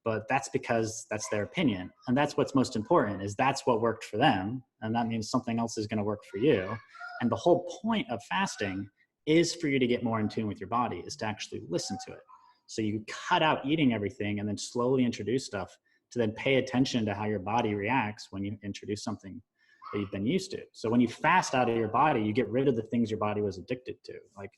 But that's because that's their opinion. And that's what's most important, is that's what worked for them. And that means something else is going to work for you. And the whole point of fasting is for you to get more in tune with your body, is to actually listen to it. So you cut out eating everything and then slowly introduce stuff to then pay attention to how your body reacts when you introduce something that you've been used to. So when you fast out of your body, you get rid of the things your body was addicted to. Like,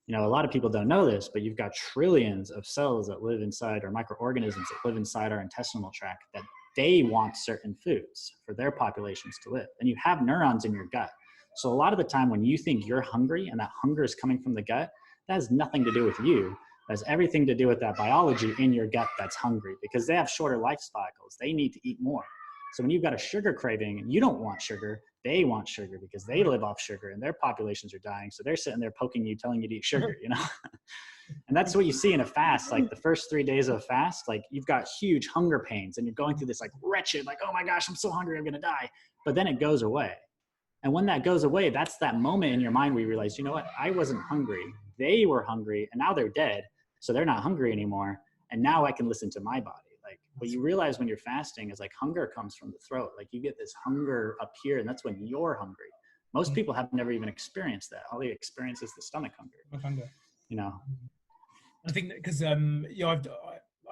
you know, a lot of people don't know this, but you've got trillions of cells that live inside, or microorganisms that live inside our intestinal tract, that they want certain foods for their populations to live. And you have neurons in your gut. So a lot of the time when you think you're hungry and that hunger is coming from the gut, that has nothing to do with you. That has everything to do with that biology in your gut that's hungry, because they have shorter life cycles. They need to eat more. So when you've got a sugar craving and you don't want sugar, they want sugar because they live off sugar and their populations are dying. So they're sitting there poking you, telling you to eat sugar, you know? And that's what you see in a fast. Like the first 3 days of a fast, like you've got huge hunger pains and you're going through this like wretched, like, oh my gosh, I'm so hungry, I'm gonna die. But then it goes away. And when that goes away, that's that moment in your mind where you realize, you know what, I wasn't hungry. They were hungry and now they're dead. So they're not hungry anymore. And now I can listen to my body. Like what you realize when you're fasting is like hunger comes from the throat. Like you get this hunger up here and that's when you're hungry. Most people have never even experienced that. All they experience is the stomach hunger. Hunger. You know? I think that because, you know,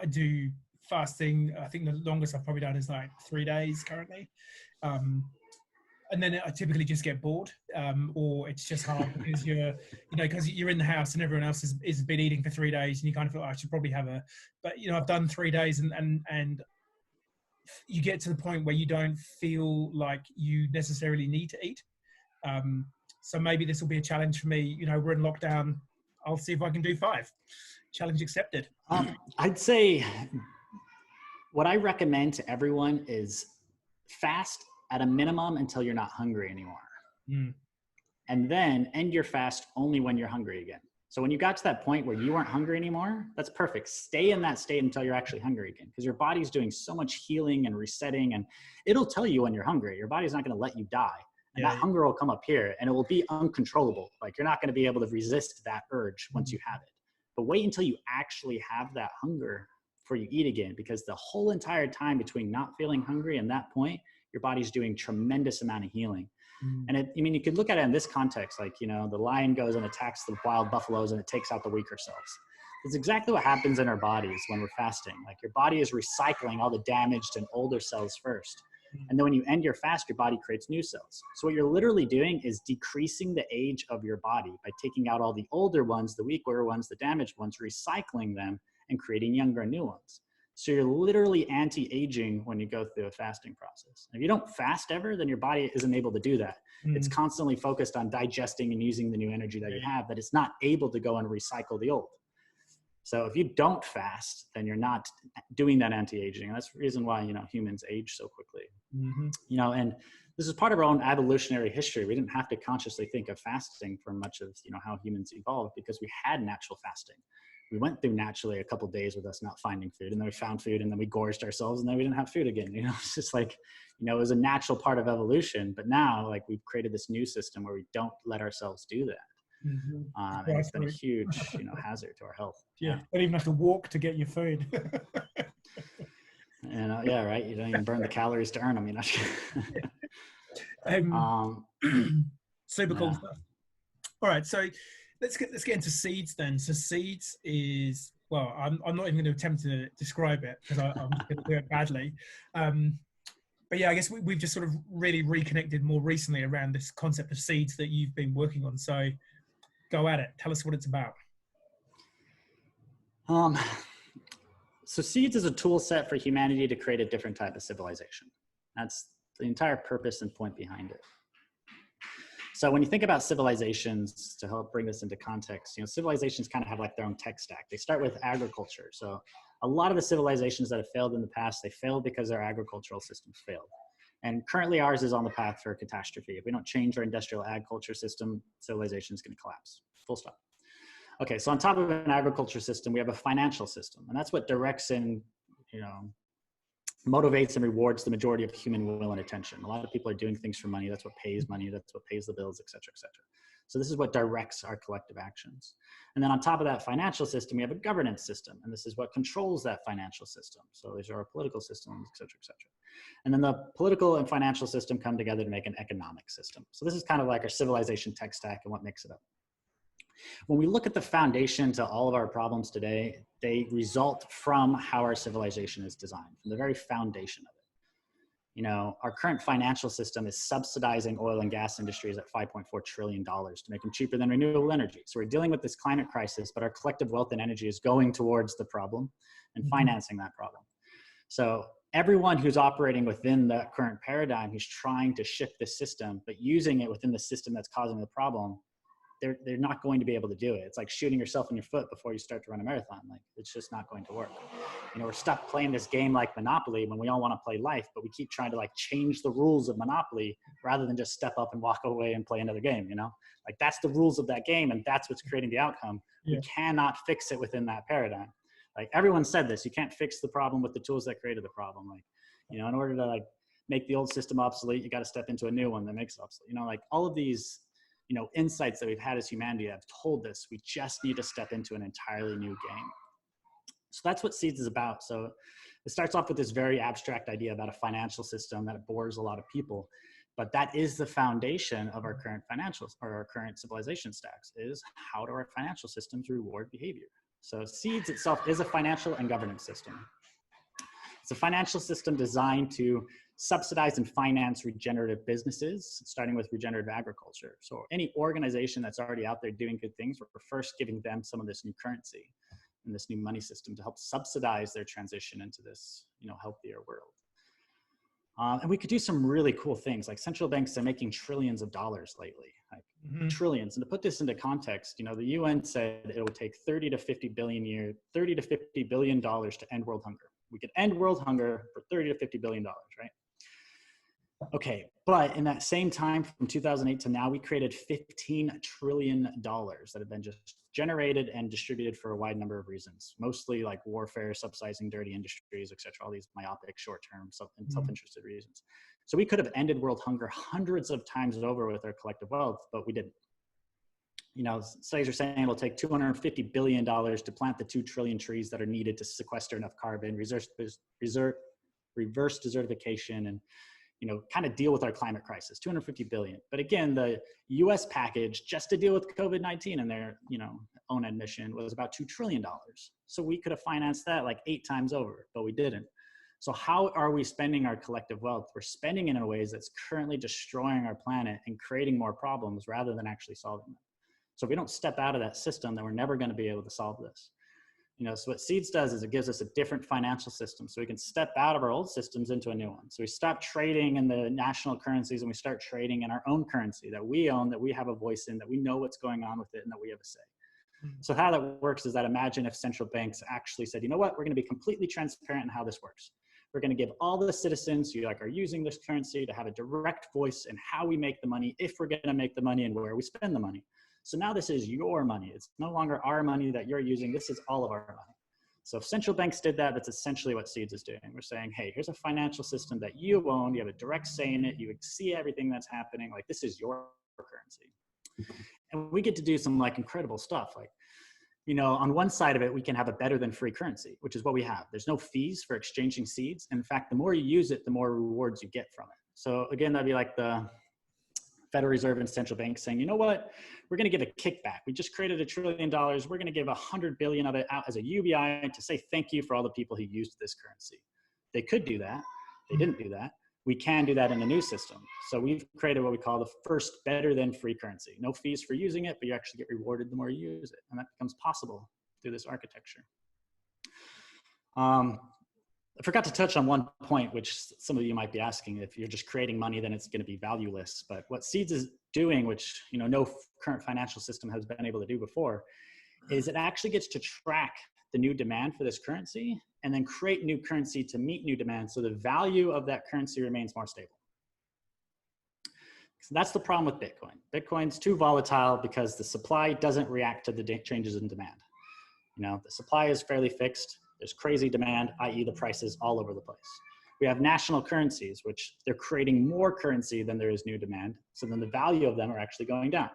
I do fasting. I think the longest I've probably done is like 3 days currently. And then I typically just get bored, or it's just hard because because you're in the house and everyone else has been eating for 3 days, and you kind of feel, oh, I should probably have but I've done 3 days, and you get to the point where you don't feel like you necessarily need to eat. So maybe this will be a challenge for me. We're in lockdown. I'll see if I can do 5. Challenge accepted. I'd say what I recommend to everyone is fast at a minimum until you're not hungry anymore. And then end your fast only when you're hungry again. So when you got to that point where you weren't hungry anymore, that's perfect. Stay in that state until you're actually hungry again, because your body's doing so much healing and resetting, and it'll tell you when you're hungry. Your body's not going to let you die. And that hunger will come up here, and it will be uncontrollable. Like, you're not going to be able to resist that urge once you have it. But wait until you actually have that hunger before you eat again, because the whole entire time between not feeling hungry and that point, your body's doing tremendous amount of healing. And you could look at it in this context, like, the lion goes and attacks the wild buffaloes and it takes out the weaker cells. It's exactly what happens in our bodies when we're fasting. Like, your body is recycling all the damaged and older cells first. And then when you end your fast, your body creates new cells. So what you're literally doing is decreasing the age of your body by taking out all the older ones, the weaker ones, the damaged ones, recycling them and creating younger and new ones. So you're literally anti-aging when you go through a fasting process. If you don't fast ever, then your body isn't able to do that. It's constantly focused on digesting and using the new energy that you have, but it's not able to go and recycle the old. So if you don't fast, then you're not doing that anti-aging. And that's the reason why, humans age so quickly. And this is part of our own evolutionary history. We didn't have to consciously think of fasting for much of, how humans evolved, because we had natural fasting. We went through naturally a couple of days with us not finding food, and then we found food, and then we gorged ourselves, and then we didn't have food again. It's just like, it was a natural part of evolution. But now, like, we've created this new system where we don't let ourselves do that. And it's been a huge, hazard to our health. Yeah, you don't even have to walk to get your food. And yeah, right. You don't even burn the calories to earn them. Super cool stuff. All right, so let's get into seeds then. So seeds is, well, I'm not even going to attempt to describe it because I'm going to do it badly. But yeah, I guess we've just sort of really reconnected more recently around this concept of seeds that you've been working on. So go at it. Tell us what it's about. So seeds is a tool set for humanity to create a different type of civilization. That's the entire purpose and point behind it. So when you think about civilizations, to help bring this into context, civilizations kind of have like their own tech stack. They start with agriculture. So a lot of the civilizations that have failed in the past, they failed because their agricultural systems failed. And currently ours is on the path for a catastrophe. If we don't change our industrial agriculture system, civilization is going to collapse. Full stop. Okay, so on top of an agriculture system, we have a financial system. And that's what directs and, motivates and rewards the majority of human will and attention. A lot of people are doing things for money. That's what pays money. That's what pays the bills, et cetera, et cetera. So this is what directs our collective actions. And then on top of that financial system, we have a governance system. And this is what controls that financial system. So these are our political systems, et cetera, et cetera. And then the political and financial system come together to make an economic system. So this is kind of like our civilization tech stack and what makes it up. When we look at the foundation to all of our problems today, they result from how our civilization is designed, from the very foundation of it. Our current financial system is subsidizing oil and gas industries at $5.4 trillion to make them cheaper than renewable energy. So we're dealing with this climate crisis, but our collective wealth and energy is going towards the problem and financing that problem. So everyone who's operating within the current paradigm, who's trying to shift the system, but using it within the system that's causing the problem, they're not going to be able to do it. It's like shooting yourself in your foot before you start to run a marathon. Like, it's just not going to work. We're stuck playing this game like Monopoly when we all want to play life, but we keep trying to like change the rules of Monopoly rather than just step up and walk away and play another game, Like, that's the rules of that game, and that's what's creating the outcome. Yeah. We cannot fix it within that paradigm. Like, everyone said this, you can't fix the problem with the tools that created the problem. Like, in order to like make the old system obsolete, you got to step into a new one that makes it obsolete. Like all of these insights that we've had as humanity have told us we just need to step into an entirely new game. So that's what Seeds is about. So it starts off with this very abstract idea about a financial system that bores a lot of people, but that is the foundation of our current financials or our current civilization stacks, is how do our financial systems reward behavior. So Seeds itself is a financial and governance system. It's a financial system designed to subsidize and finance regenerative businesses, starting with regenerative agriculture. So any organization that's already out there doing good things, we're first giving them some of this new currency and this new money system to help subsidize their transition into this, healthier world. And we could do some really cool things, like central banks are making trillions of dollars lately, like trillions. And to put this into context, the UN said it would take $30 to $50 billion to end world hunger. We could end world hunger for $30 to $50 billion, right? Okay, but in that same time, from 2008 to now, we created $15 trillion that have been just generated and distributed for a wide number of reasons, mostly like warfare, subsidizing dirty industries, et cetera, all these myopic, short-term, self-interested reasons. So we could have ended world hunger hundreds of times over with our collective wealth, but we didn't. Studies are saying it'll take $250 billion to plant the 2 trillion trees that are needed to sequester enough carbon, reverse desertification, and kind of deal with our climate crisis, 250 billion. But again, the US package just to deal with COVID-19 and their, own admission was about $2 trillion. So we could have financed that like 8 times over, but we didn't. So how are we spending our collective wealth? We're spending it in ways that's currently destroying our planet and creating more problems rather than actually solving them. So if we don't step out of that system, then we're never going to be able to solve this. So what Seeds does is it gives us a different financial system so we can step out of our old systems into a new one. So we stop trading in the national currencies and we start trading in our own currency that we own, that we have a voice in, that we know what's going on with it, and that we have a say. So how that works is that imagine if central banks actually said, we're going to be completely transparent in how this works. We're going to give all the citizens who are using this currency to have a direct voice in how we make the money, if we're going to make the money, and where we spend the money. So now this is your money. It's no longer our money that you're using. This is all of our money. So if central banks did that, that's essentially what Seeds is doing. We're saying, hey, here's a financial system that you own. You have a direct say in it. You see everything that's happening. Like, this is your currency. And we get to do some incredible stuff. On one side of it, we can have a better than free currency, which is what we have. There's no fees for exchanging seeds. And in fact, the more you use it, the more rewards you get from it. So again, that'd be like the Federal Reserve and central banks saying, we're going to give a kickback. We just created $1 trillion. We're going to give 100 billion of it out as a UBI to say thank you for all the people who used this currency. They could do that. They didn't do that. We can do that in the new system. So we've created what we call the first better than free currency. No fees for using it, but you actually get rewarded the more you use it. And that becomes possible through this architecture. I forgot to touch on one point, which some of you might be asking. If you're just creating money, then it's going to be valueless. But what Seeds is doing, which no current financial system has been able to do before, is it actually gets to track the new demand for this currency and then create new currency to meet new demand, so the value of that currency remains more stable. So that's the problem with Bitcoin. Bitcoin's too volatile because the supply doesn't react to the changes in demand. The supply is fairly fixed. There's crazy demand, i.e. the prices all over the place. We have national currencies, which they're creating more currency than there is new demand. So then the value of them are actually going down.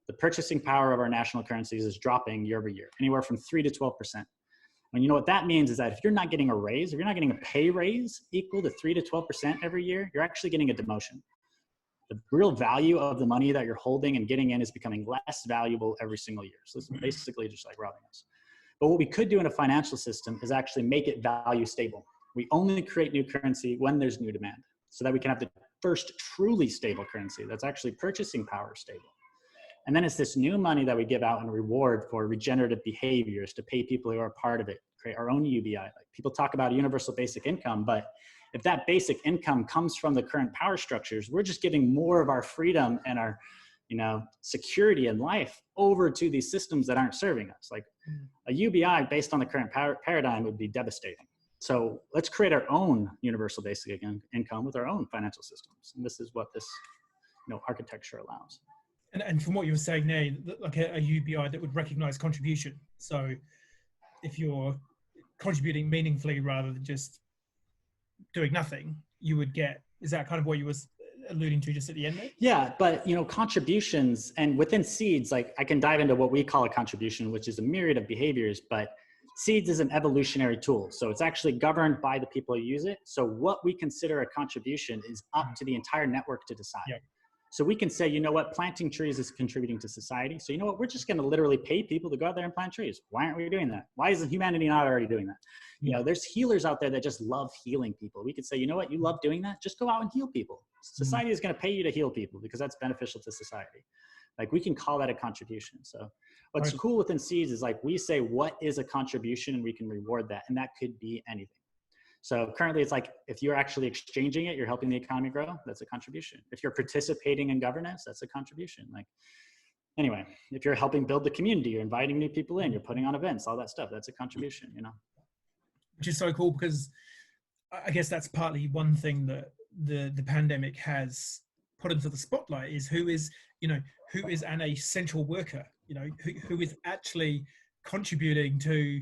The purchasing power of our national currencies is dropping year over year, anywhere from 3 to 12%. And what that means is that if you're not getting a raise, if you're not getting a pay raise equal to 3 to 12% every year, you're actually getting a demotion. The real value of the money that you're holding and getting in is becoming less valuable every single year. So it's basically just like robbing us. But what we could do in a financial system is actually make it value stable. We only create new currency when there's new demand, so that we can have the first truly stable currency that's actually purchasing power stable. And then it's this new money that we give out in reward for regenerative behaviors to pay people who are part of it, create our own UBI. Like, people talk about universal basic income, but if that basic income comes from the current power structures, we're just giving more of our freedom and our security in life over to these systems that aren't serving us. Like, a UBI based on the current paradigm would be devastating. So let's create our own universal basic income with our own financial systems. And this is what this architecture allows. And from what you were saying there, like a UBI that would recognize contribution. So if you're contributing meaningfully rather than just doing nothing, you would get, is that kind of what you were alluding to just at the end there? Yeah, but contributions, and within Seeds, like, I can dive into what we call a contribution, which is a myriad of behaviors, but Seeds is an evolutionary tool. So it's actually governed by the people who use it. So what we consider a contribution is up to the entire network to decide. Yeah. So we can say, planting trees is contributing to society. So we're just going to literally pay people to go out there and plant trees. Why aren't we doing that? Why isn't humanity not already doing that? You know, there's healers out there that just love healing people. We could say, you know what, you love doing that, just go out and heal people. Society is going to pay you to heal people because that's beneficial to society. Like, we can call that a contribution. So what's cool within Seeds is, like, we say what is a contribution and we can reward that, and that could be anything. So currently it's like, if you're actually exchanging it, you're helping the economy grow, that's a contribution. If you're participating in governance, that's a contribution. Like, anyway, if you're helping build the community, you're inviting new people in, you're putting on events, all that stuff, that's a contribution, you know? Which is so cool, because I guess that's partly one thing that the pandemic has put into the spotlight, is who is an essential worker, you know, who is actually contributing to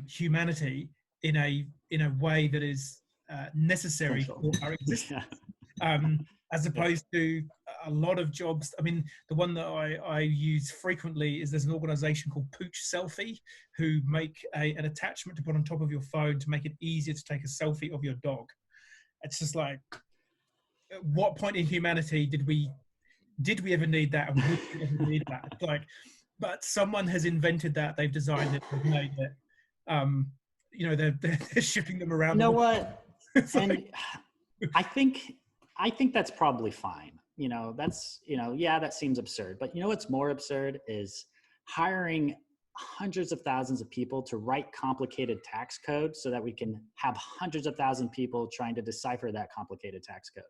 humanity in a way that is necessary for our existence. As opposed to a lot of jobs. I mean, the one that I use frequently is, there's an organization called Pooch Selfie, who make an attachment to put on top of your phone to make it easier to take a selfie of your dog. It's just like, at what point in humanity did we ever need that? And would we ever need that? It's like, but someone has invented that, they've designed it, they've made it. You know, they're shipping them around. You know what? And like, I think that's probably fine. You know, that's, you know, yeah, that seems absurd. But you know what's more absurd is hiring hundreds of thousands of people to write complicated tax code so that we can have hundreds of thousands of people trying to decipher that complicated tax code.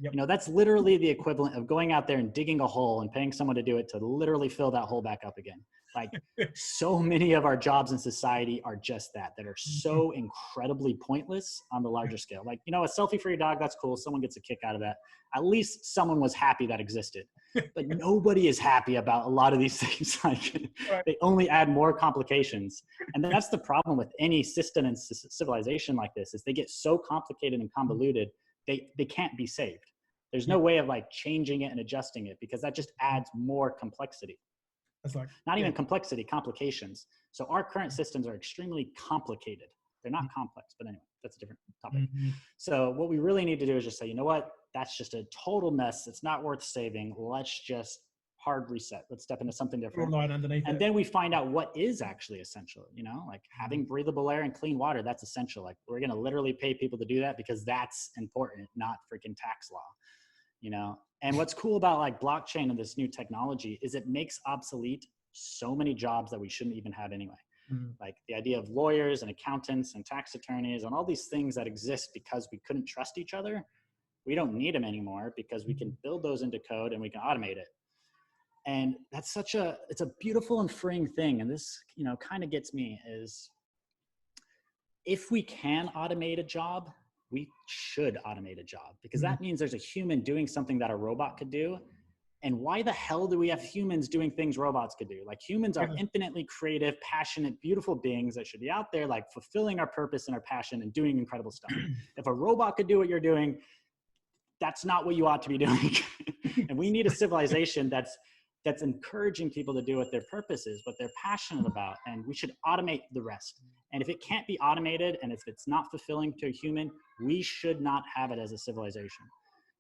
Yep. You know, that's literally the equivalent of going out there and digging a hole and paying someone to do it to literally fill that hole back up again. Like, so many of our jobs in society are just that are so incredibly pointless on the larger scale. Like, you know, a selfie for your dog, that's cool. Someone gets a kick out of that. At least someone was happy that existed. But nobody is happy about a lot of these things. Like, they only add more complications. And that's the problem with any system and civilization like this, is they get so complicated and convoluted, they can't be saved. There's no way of like changing it and adjusting it, because that just adds more complexity. That's like, not even complexity, complications. So our current systems are extremely complicated. They're not complex, but anyway, that's a different topic. So what we really need to do is just say, you know what, that's just a total mess. It's not worth saving. Let's just hard reset. Let's step into something different. And then we find out what is actually essential, you know, like having breathable air and clean water, that's essential. Like, we're going to literally pay people to do that because that's important, not freaking tax law, you know? And what's cool about like blockchain and this new technology is it makes obsolete so many jobs that we shouldn't even have anyway. Like the idea of lawyers and accountants and tax attorneys and all these things that exist because we couldn't trust each other. We don't need them anymore because we can build those into code and we can automate it. And that's it's a beautiful and freeing thing. And this, you know, kind of gets me, is if we can automate a job, we should automate a job, because that means there's a human doing something that a robot could do. And why the hell do we have humans doing things robots could do? Like, humans are infinitely creative, passionate, beautiful beings that should be out there, like, fulfilling our purpose and our passion and doing incredible stuff. If a robot could do what you're doing, that's not what you ought to be doing. And we need a civilization that's encouraging people to do what their purpose is, what they're passionate about, and we should automate the rest. And if it can't be automated, and if it's not fulfilling to a human, we should not have it as a civilization.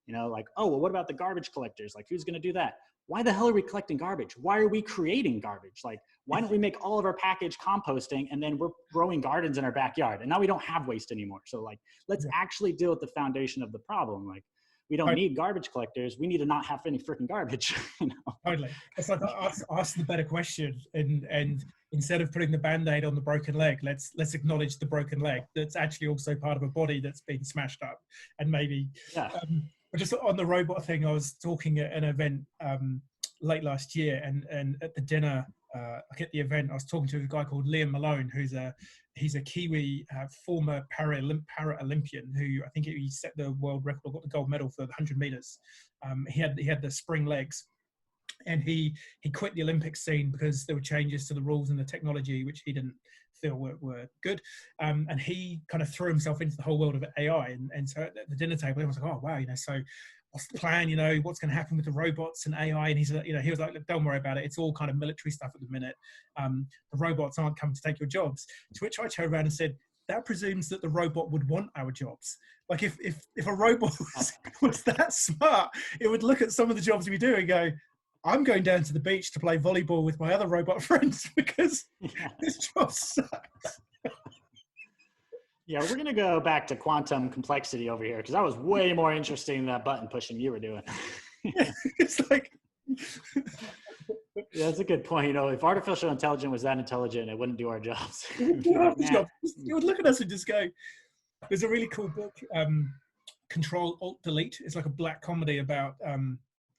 You know, like, oh, well, what about the garbage collectors? Like, who's going to do that? Why the hell are we collecting garbage? Why are we creating garbage? Like, why don't we make all of our package composting, and then we're growing gardens in our backyard, and now we don't have waste anymore? So like, let's actually deal with the foundation of the problem. Like, we don't need garbage collectors. We need to not have any freaking garbage. You know? Totally. It's like, ask the better question, and instead of putting the Band-Aid on the broken leg, let's acknowledge the broken leg that's actually also part of a body that's been smashed up. And maybe, but just on the robot thing, I was talking at an event late last year, and at the dinner, at the event, I was talking to a guy called Liam Malone, he's a Kiwi former para-Olympian who I think he set the world record, got the gold medal for the 100 meters. He had the spring legs, and he quit the Olympic scene because there were changes to the rules and the technology which he didn't feel were good. And he kind of threw himself into the whole world of AI. And so at the dinner table, everyone's like, oh, wow, you know, so what's the plan? You know, what's going to happen with the robots and AI? And he was like, look, don't worry about it. It's all kind of military stuff at the minute. The robots aren't coming to take your jobs. To which I turned around and said, that presumes that the robot would want our jobs. Like, if a robot was that smart, it would look at some of the jobs we do and go, I'm going down to the beach to play volleyball with my other robot friends because this job sucks. Yeah, we're gonna go back to quantum complexity over here because that was way more interesting than that button pushing you were doing. It's like, yeah, that's a good point. You know, if artificial intelligence was that intelligent, it wouldn't do our jobs. you would look at us and just go. There's a really cool book, Control Alt Delete. It's like a black comedy about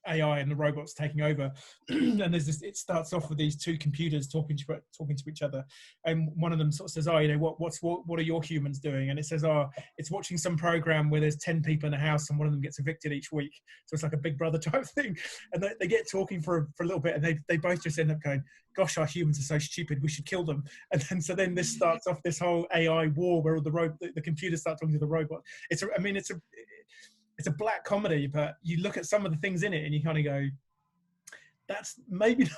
AI and the robots taking over. And there's this. It starts off with these two computers talking to each other, and one of them sort of says, "Oh, you know, what are your humans doing?" And it says, "Oh, it's watching some program where there's 10 people in a house and one of them gets evicted each week. So it's like a Big Brother type thing." And they get talking for a little bit, and they both just end up going, "Gosh, our humans are so stupid. We should kill them." And then this starts off this whole AI war where all the computers start talking to the robot. It's a black comedy, but you look at some of the things in it and you kind of go, that's maybe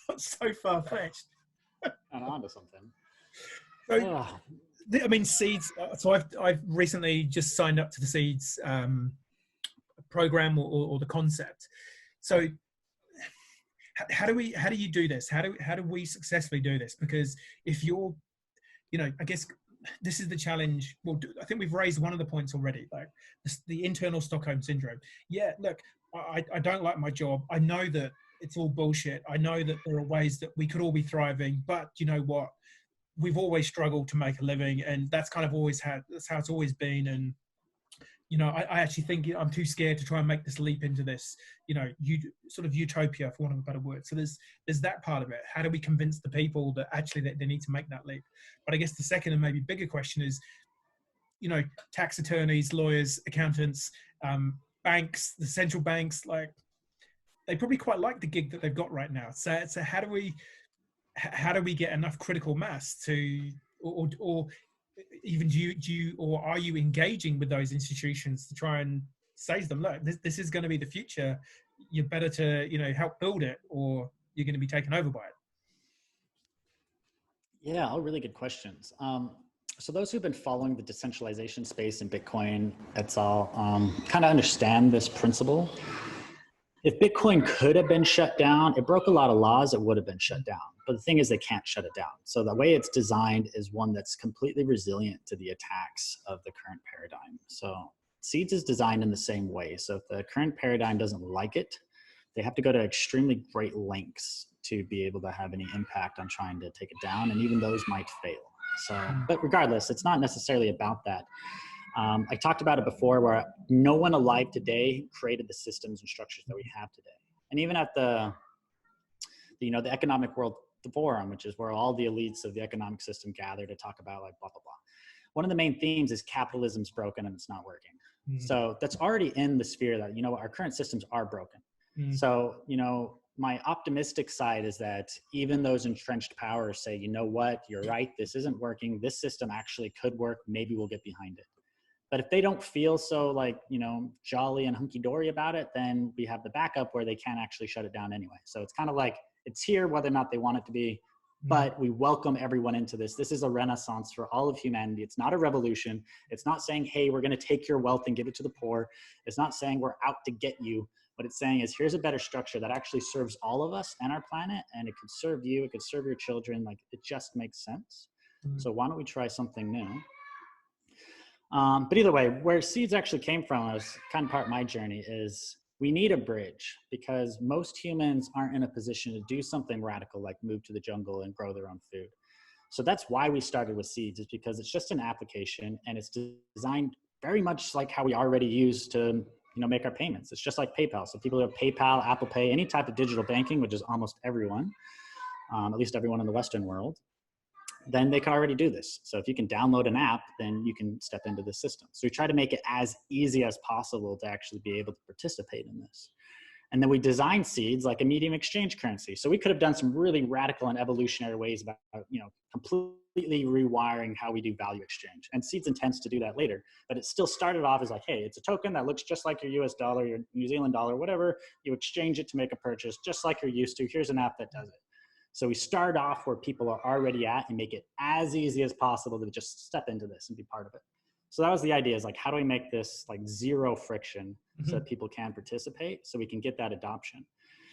not so far-fetched. I'm onto something. So, I mean, Seeds. So I've recently just signed up to the Seeds program or the concept. So how do you do this? How do we successfully do this? Because if you're, you know, I guess this is the challenge. Well, I think we've raised one of the points already, like the internal Stockholm syndrome. Yeah, look, I don't like my job. I know that it's all bullshit. I know that there are ways that we could all be thriving, but you know what? We've always struggled to make a living, and that's kind of that's how it's always been. And you know, I actually think I'm too scared to try and make this leap into this, you know, sort of utopia, for want of a better word. So there's that part of it. How do we convince the people that actually they need to make that leap? But I guess the second and maybe bigger question is, you know, tax attorneys, lawyers, accountants, banks, the central banks, like they probably quite like the gig that they've got right now. So how do we get enough critical mass to, or even do you or are you engaging with those institutions to try and say to them, look, this is going to be the future, you're better to, you know, help build it, or you're going to be taken over by it? Yeah, all really good questions. So those who've been following the decentralization space in Bitcoin, it's all kind of understand this principle. If Bitcoin could have been shut down, it broke a lot of laws, it would have been shut down. But the thing is, they can't shut it down. So the way it's designed is one that's completely resilient to the attacks of the current paradigm. So Seeds is designed in the same way. So if the current paradigm doesn't like it, they have to go to extremely great lengths to be able to have any impact on trying to take it down. And even those might fail. So, but regardless, it's not necessarily about that. I talked about it before, where no one alive today created the systems and structures that we have today. And even at the Economic World Forum, which is where all the elites of the economic system gather to talk about like blah, blah, blah. One of the main themes is capitalism's broken and it's not working. Mm-hmm. So that's already in the sphere that, you know, our current systems are broken. Mm-hmm. So, you know, my optimistic side is that even those entrenched powers say, you know what, you're right, this isn't working. This system actually could work. Maybe we'll get behind it. But if they don't feel so like, you know, jolly and hunky-dory about it, then we have the backup where they can't actually shut it down anyway. So it's kind of like, it's here whether or not they want it to be, but we welcome everyone into this. This is a renaissance for all of humanity. It's not a revolution. It's not saying, hey, we're going to take your wealth and give it to the poor. It's not saying we're out to get you. What it's saying is, here's a better structure that actually serves all of us and our planet, and it could serve you, it could serve your children. Like, it just makes sense. So why don't we try something new? But either way, where Seeds actually came from, was kind of part of my journey, is we need a bridge, because most humans aren't in a position to do something radical like move to the jungle and grow their own food. So that's why we started with Seeds, is because it's just an application and it's designed very much like how we already use to, you know, make our payments. It's just like PayPal. So people who have PayPal, Apple Pay, any type of digital banking, which is almost everyone, at least everyone in the Western world, then they can already do this. So if you can download an app, then you can step into the system. So we try to make it as easy as possible to actually be able to participate in this. And then we designed Seeds like a medium exchange currency. So we could have done some really radical and evolutionary ways about, you know, completely rewiring how we do value exchange. And Seeds intends to do that later, but it still started off as like, hey, it's a token that looks just like your US dollar, your New Zealand dollar, whatever. You exchange it to make a purchase just like you're used to. Here's an app that does it. So we start off where people are already at and make it as easy as possible to just step into this and be part of it. So that was the idea, is like, how do we make this like zero friction so that people can participate, so we can get that adoption?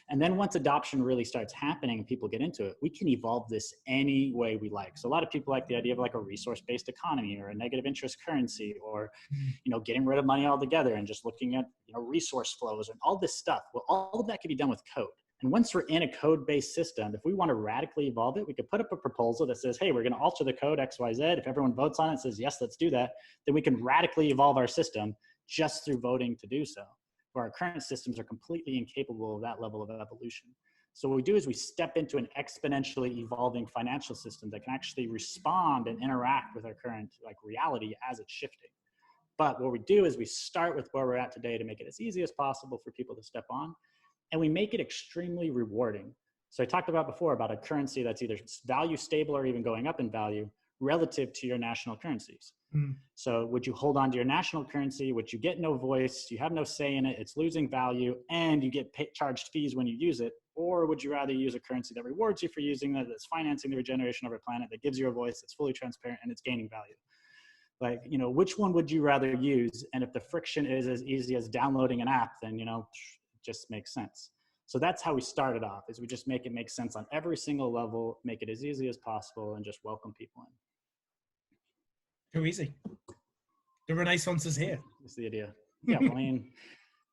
And then once adoption really starts happening and people get into it, we can evolve this any way we like. So a lot of people like the idea of like a resource-based economy or a negative interest currency, or, you know, getting rid of money altogether and just looking at, you know, resource flows and all this stuff. Well, all of that can be done with code. And once we're in a code-based system, if we want to radically evolve it, we could put up a proposal that says, hey, we're going to alter the code X, Y, Z. If everyone votes on it and says, yes, let's do that, then we can radically evolve our system just through voting to do so. Where our current systems are completely incapable of that level of evolution. So what we do is we step into an exponentially evolving financial system that can actually respond and interact with our current like reality as it's shifting. But what we do is we start with where we're at today to make it as easy as possible for people to step on, and we make it extremely rewarding. So I talked about before about a currency that's either value stable or even going up in value relative to your national currencies. So would you hold on to your national currency, which you get no voice, you have no say in it, it's losing value, and you get charged fees when you use it? Or would you rather use a currency that rewards you for using that, that's financing the regeneration of our planet, that gives you a voice, that's fully transparent, and it's gaining value? Like, you know, which one would you rather use? And if the friction is as easy as downloading an app, then, you know, it just makes sense. So that's how we started off, is we just make it make sense on every single level, make it as easy as possible, and just welcome people in. Too easy. The Renaissance is here. That's the idea. Yeah, well, I mean,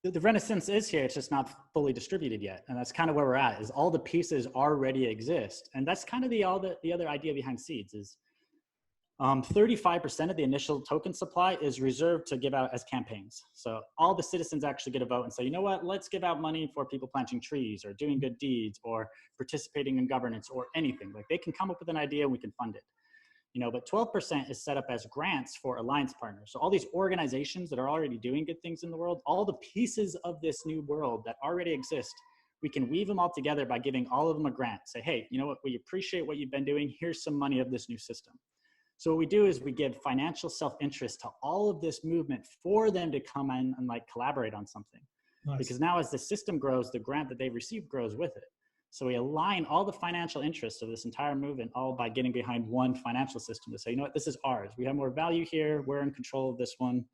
the Renaissance is here. It's just not fully distributed yet. And that's kind of where we're at, is all the pieces already exist. And that's kind of the other idea behind seeds is 35% of the initial token supply is reserved to give out as campaigns. So all the citizens actually get a vote and say, you know what, let's give out money for people planting trees or doing good deeds or participating in governance or anything. Like, they can come up with an idea and we can fund it. You know, but 12% is set up as grants for alliance partners. So all these organizations that are already doing good things in the world, all the pieces of this new world that already exist, we can weave them all together by giving all of them a grant. Say, hey, you know what, we appreciate what you've been doing. Here's some money of this new system. So what we do is we give financial self-interest to all of this movement for them to come in and like collaborate on something. Nice. Because now as the system grows, the grant that they receive grows with it. So we align all the financial interests of this entire movement all by getting behind one financial system to say, you know what, this is ours. We have more value here. We're in control of this one.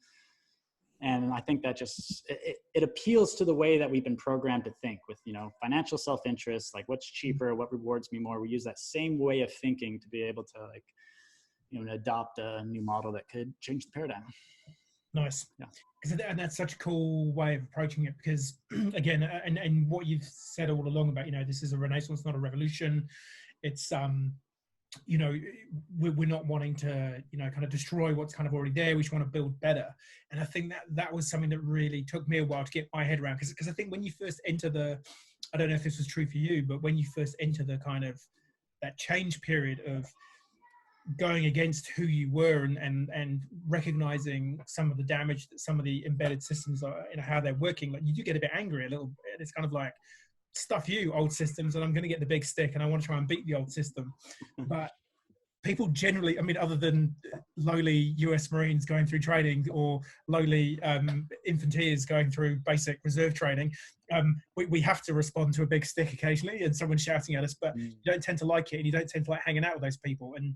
And I think that just, it appeals to the way that we've been programmed to think with, you know, financial self-interest, like what's cheaper, what rewards me more. We use that same way of thinking to be able to like, you know, adopt a new model that could change the paradigm. Nice. Yeah. And that's such a cool way of approaching it, because again, and what you've said all along about, you know, this is a renaissance, not a revolution. It's, you know, we're not wanting to, you know, kind of destroy what's kind of already there. We just want to build better. And I think that was something that really took me a while to get my head around. Because I think when you first enter I don't know if this was true for you, but when you first enter the kind of that change period of going against who you were and recognizing some of the damage that some of the embedded systems are, you know, how they're working, like you do get a bit angry a little bit. It's kind of like, stuff you, old systems, and I'm going to get the big stick and I want to try and beat the old system. But people generally, I mean, other than lowly US Marines going through training or lowly infanteers going through basic reserve training, we have to respond to a big stick occasionally and someone shouting at us, but you don't tend to like it and you don't tend to like hanging out with those people. And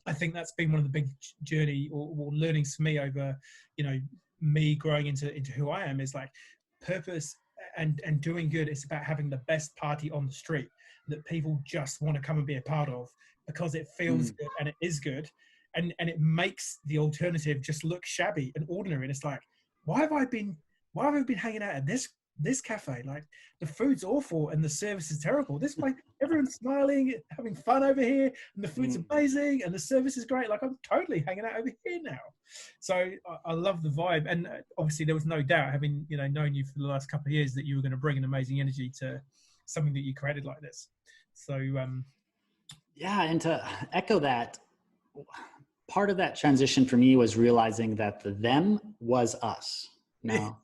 I think that's been one of the big journey or learnings for me over, you know, me growing into who I am, is like purpose and doing good. It's about having the best party on the street that people just want to come and be a part of because it feels good and it is good. And it makes the alternative just look shabby and ordinary. And it's like, why have I been hanging out at this cafe? Like, the food's awful and the service is terrible. This place, everyone's smiling, having fun over here, and the food's amazing and the service is great. Like, I'm totally hanging out over here now. So I love the vibe. And obviously there was no doubt, having, you know, known you for the last couple of years, that you were going to bring an amazing energy to something that you created like this. So yeah, and to echo that, part of that transition for me was realizing that the them was us. No.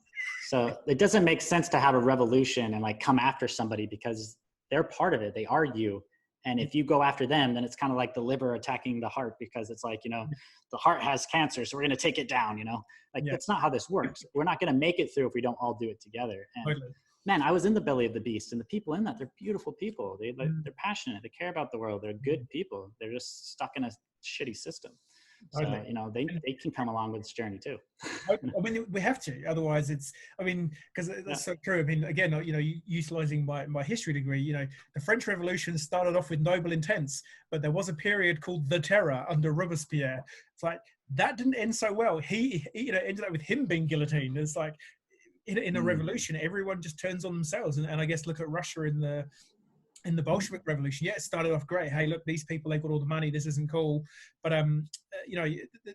So it doesn't make sense to have a revolution and like come after somebody because they're part of it. They are you. And if you go after them, then it's kind of like the liver attacking the heart, because it's like, you know, the heart has cancer, so we're going to take it down, you know, like that's not how this works. We're not going to make it through if we don't all do it together. And man, I was in the belly of the beast, and the people in that, they're beautiful people. They're passionate. They care about the world. They're good people. They're just stuck in a shitty system. So, you know, they can come along with this journey too. I mean, we have to, otherwise it's, I mean, because that's so true. I mean, again, you know, utilizing my history degree, you know, the French Revolution started off with noble intents, but there was a period called the Terror under Robespierre. It's like, that didn't end so well. He you know, ended up with him being guillotined. It's like, in a revolution, everyone just turns on themselves. And I guess look at Russia in the Bolshevik Revolution. Yeah, it started off great. Hey, look, these people, they've got all the money. This isn't cool. But, you know,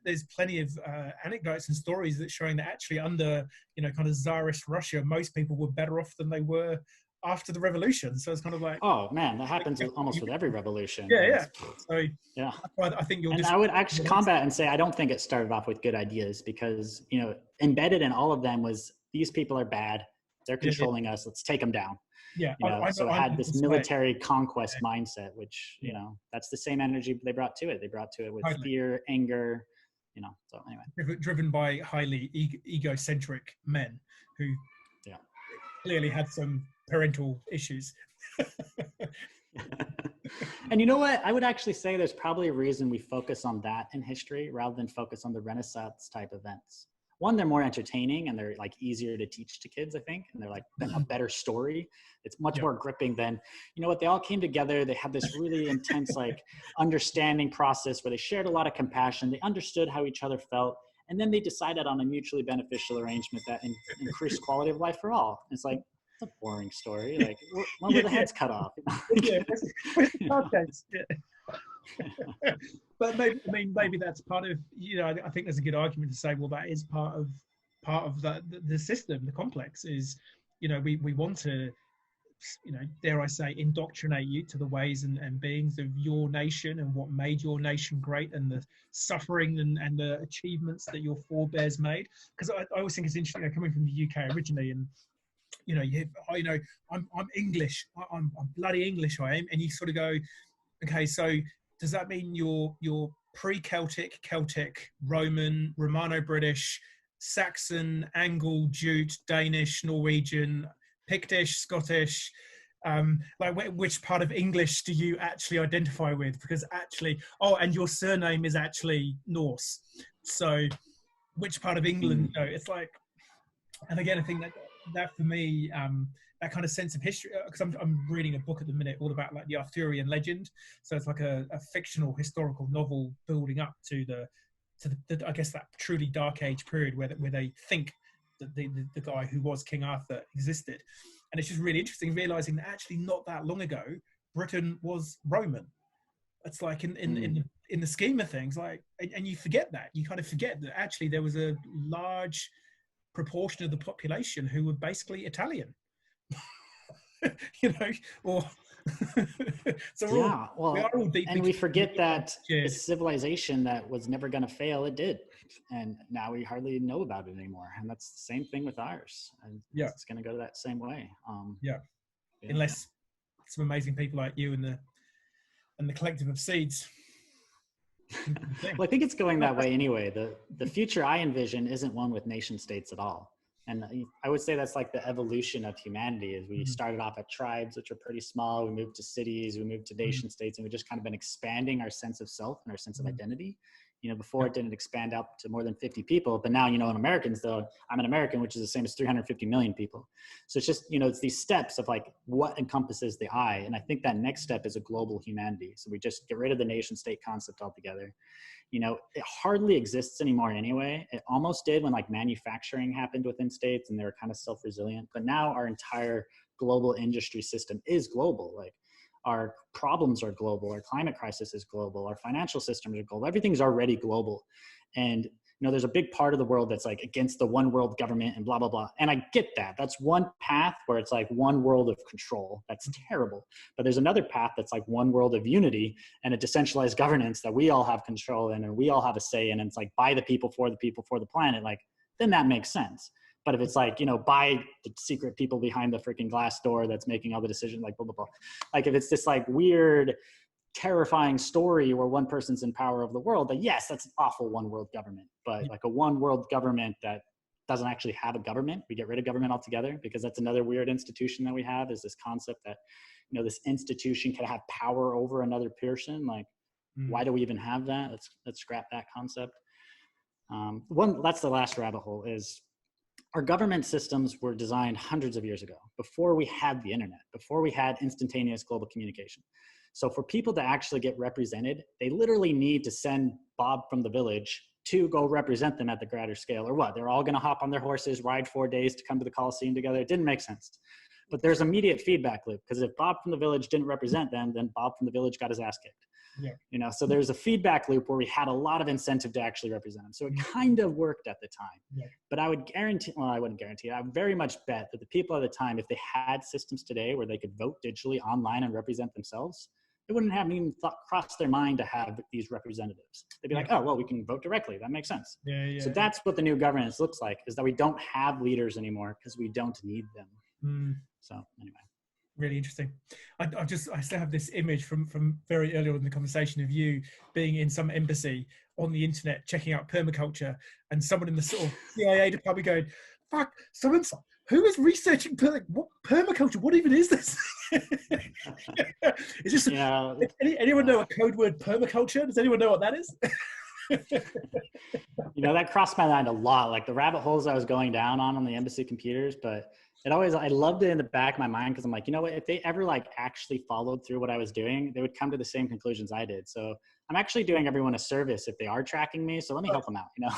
there's plenty of anecdotes and stories that showing that actually under, you know, kind of Tsarist Russia, most people were better off than they were after the revolution. So it's kind of like, oh man, that happens almost with every revolution. Yeah. So yeah, I think you'll. And I would actually combat and say I don't think it started off with good ideas, because, you know, embedded in all of them was, these people are bad, they're controlling us, let's take them down. Yeah, you know, so it had this military conquest mindset, which, you know, that's the same energy they brought to it. They brought to it with fear, anger, you know. So anyway, driven by highly egocentric men who clearly had some parental issues. And you know what? I would actually say there's probably a reason we focus on that in history rather than focus on the Renaissance type events. One, they're more entertaining and they're like easier to teach to kids, I think. And they're like a better story. It's much more gripping than, you know what, they all came together. They had this really intense, like, understanding process where they shared a lot of compassion. They understood how each other felt. And then they decided on a mutually beneficial arrangement that increased quality of life for all. And it's like, it's a boring story. Like, when were the heads cut off? But maybe that's part of, you know, I think there's a good argument to say, well, that is part of the system. The complex is, you know, we want to, you know, dare I say, indoctrinate you to the ways and beings of your nation and what made your nation great, and the suffering and the achievements that your forebears made. Because I always think it's interesting, you know, coming from the UK originally, and you know, I'm English, I'm bloody English, I am, and you sort of go, okay, so does that mean you're pre-Celtic, Celtic, Roman, Romano-British, Saxon, Anglo, Jute, Danish, Norwegian, Pictish, Scottish? Like, which part of English do you actually identify with? Because actually, and your surname is actually Norse. So which part of England? You know, it's like, and again, I think that for me, that kind of sense of history, because I'm reading a book at the minute all about like the Arthurian legend. So it's like a fictional historical novel building up to the I guess that truly dark age period where they think that the guy who was King Arthur existed. And it's just really interesting realizing that actually not that long ago, Britain was Roman. It's like in the scheme of things, like, and you forget that. You kind of forget that actually there was a large proportion of the population who were basically Italian. You know, or so we are all deeply, and we forget that a civilization that was never going to fail, it did, and now we hardly know about it anymore. And that's the same thing with ours, and it's going to go that same way. Unless some amazing people like you and the collective of seeds. Well, I think it's going that way anyway. The future I envision isn't one with nation states at all. And I would say that's like the evolution of humanity. Is we started off at tribes, which are pretty small. We moved to cities, we moved to nation states, and we've just kind of been expanding our sense of self and our sense of identity. You know, before it didn't expand out to more than 50 people, but now, you know, in Americans, though, I'm an American, which is the same as 350 million people. So it's just, you know, it's these steps of like what encompasses the I. And I think that next step is a global humanity. So we just get rid of the nation state concept altogether. You know, it hardly exists anymore anyway. It almost did when like manufacturing happened within states and they were kind of self-resilient. But now our entire global industry system is global. Like, our problems are global, our climate crisis is global, our financial systems are global, everything's already global. And, you know, there's a big part of the world that's like against the one world government and blah, blah, blah. And I get that. That's one path where it's like one world of control. That's terrible. But there's another path that's like one world of unity and a decentralized governance that we all have control in and we all have a say in. And it's like by the people, for the planet, like, then that makes sense. But if it's like, you know, by the secret people behind the freaking glass door that's making all the decisions, like blah, blah, blah. Like if it's this like weird, terrifying story where one person's in power of the world, then yes, that's an awful one world government. But like a one world government that doesn't actually have a government, we get rid of government altogether, because that's another weird institution that we have, is this concept that, you know, this institution can have power over another person. Like, Why do we even have that? Let's scrap that concept. That's the last rabbit hole. Is our government systems were designed hundreds of years ago, before we had the internet, before we had instantaneous global communication. So for people to actually get represented, they literally need to send Bob from the village to go represent them at the greater scale, or what? They're all going to hop on their horses, ride 4 days to come to the Coliseum together. It didn't make sense. But there's immediate feedback loop, because if Bob from the village didn't represent them, then Bob from the village got his ass kicked. Yeah. You know, so there's a feedback loop where we had a lot of incentive to actually represent them. So it kind of worked at the time. Yeah. But I would guarantee, well, I wouldn't guarantee it. I would very much bet that the people at the time, if they had systems today where they could vote digitally online and represent themselves, it wouldn't have even crossed their mind to have these representatives. They'd be like, oh, well, we can vote directly. That makes sense. Yeah. So that's what the new governance looks like, is that we don't have leaders anymore because we don't need them. So anyway. Really interesting. I still have this image from very early on in the conversation of you being in some embassy on the internet, checking out permaculture, and someone in the sort of CIA department going, fuck, so-and-so, who is researching permaculture? What even is this? It's just, anyone know a code word permaculture? Does anyone know what that is? You know, that crossed my mind a lot, like the rabbit holes I was going down on the embassy computers, but I loved it in the back of my mind, because I'm like, you know what, if they ever like actually followed through what I was doing, they would come to the same conclusions I did. So I'm actually doing everyone a service if they are tracking me. So let me help them out, you know.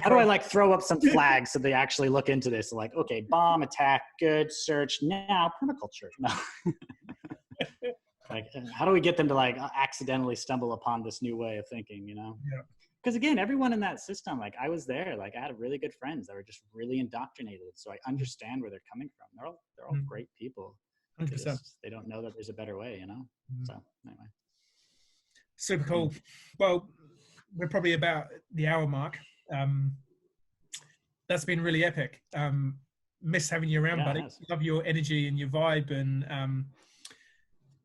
How do I like throw up some flags so they actually look into this? Like, okay, bomb, attack, good, search, now permaculture. No. Like, how do we get them to like accidentally stumble upon this new way of thinking, you know? Yeah. Because again, everyone in that system, like I was there, like I had really good friends that were just really indoctrinated. So I understand where they're coming from. They're all great people. 100%. They don't know that there's a better way, you know? So anyway. Super cool. Well, we're probably about the hour mark. That's been really epic. Miss having you around, buddy. Love your energy and your vibe, and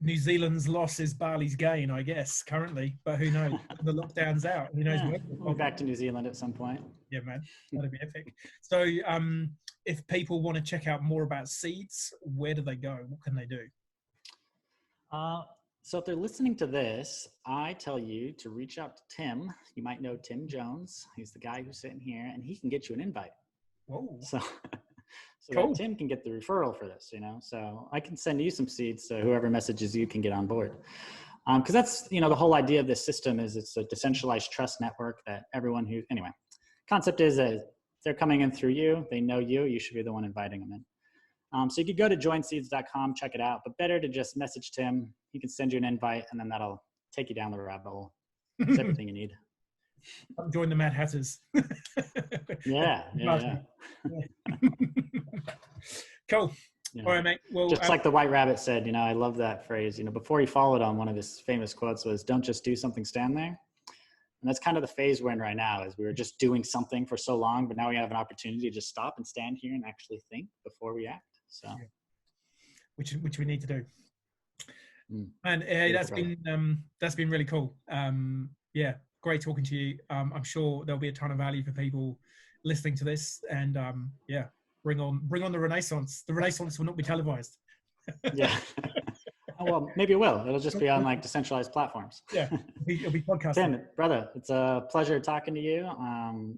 New Zealand's loss is Bali's gain, I guess, currently, but who knows? The lockdown's out. Who knows? We'll be back to New Zealand at some point. Yeah, man, that'd be epic. So if people want to check out more about seeds, where do they go? What can they do? So if they're listening to this, I tell you to reach out to Tim. You might know Tim Jones. He's the guy who's sitting here, and he can get you an invite. Whoa. So cool. Tim can get the referral for this, you know, so I can send you some seeds, so whoever messages you can get on board. Because that's, you know, the whole idea of this system is it's a decentralized trust network that everyone anyway, concept is that they're coming in through you, they know you should be the one inviting them in. So you could go to joinseeds.com, check it out, but better to just message Tim. He can send you an invite, and then that'll take you down the rabbit hole. It's everything you need. Join the Mad Hatters. Yeah. Cool. Yeah. All right, mate. Well, just like the White Rabbit said, you know, I love that phrase. You know, before he followed on, one of his famous quotes was, "Don't just do something, stand there." And that's kind of the phase we're in right now, is we were just doing something for so long, but now we have an opportunity to just stop and stand here and actually think before we act. So, which we need to do. And that's been really cool. Yeah, great talking to you. I'm sure there'll be a ton of value for people listening to this, and yeah, bring on the Renaissance. The Renaissance will not be televised. Yeah. Well, maybe it will. It'll just be on like decentralized platforms. Yeah, it'll be podcasting. Tim, brother, it's a pleasure talking to you.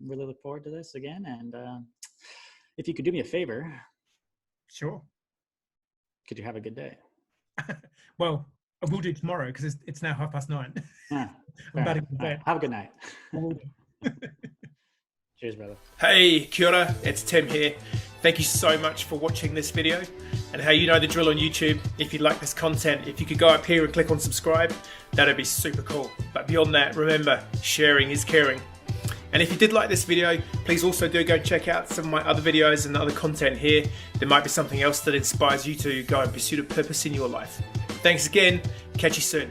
Really look forward to this again. And if you could do me a favor. Sure. Could you have a good day? Well, I will do it tomorrow because it's now 9:30. Yeah, right. Have a good night. Cheers, brother. Hey, kia ora, it's Tim here. Thank you so much for watching this video. And hey, you know the drill on YouTube. If you like this content, if you could go up here and click on subscribe, that'd be super cool. But beyond that, remember, sharing is caring. And if you did like this video, please also do go and check out some of my other videos and other content here. There might be something else that inspires you to go and pursue a purpose in your life. Thanks again. Catch you soon.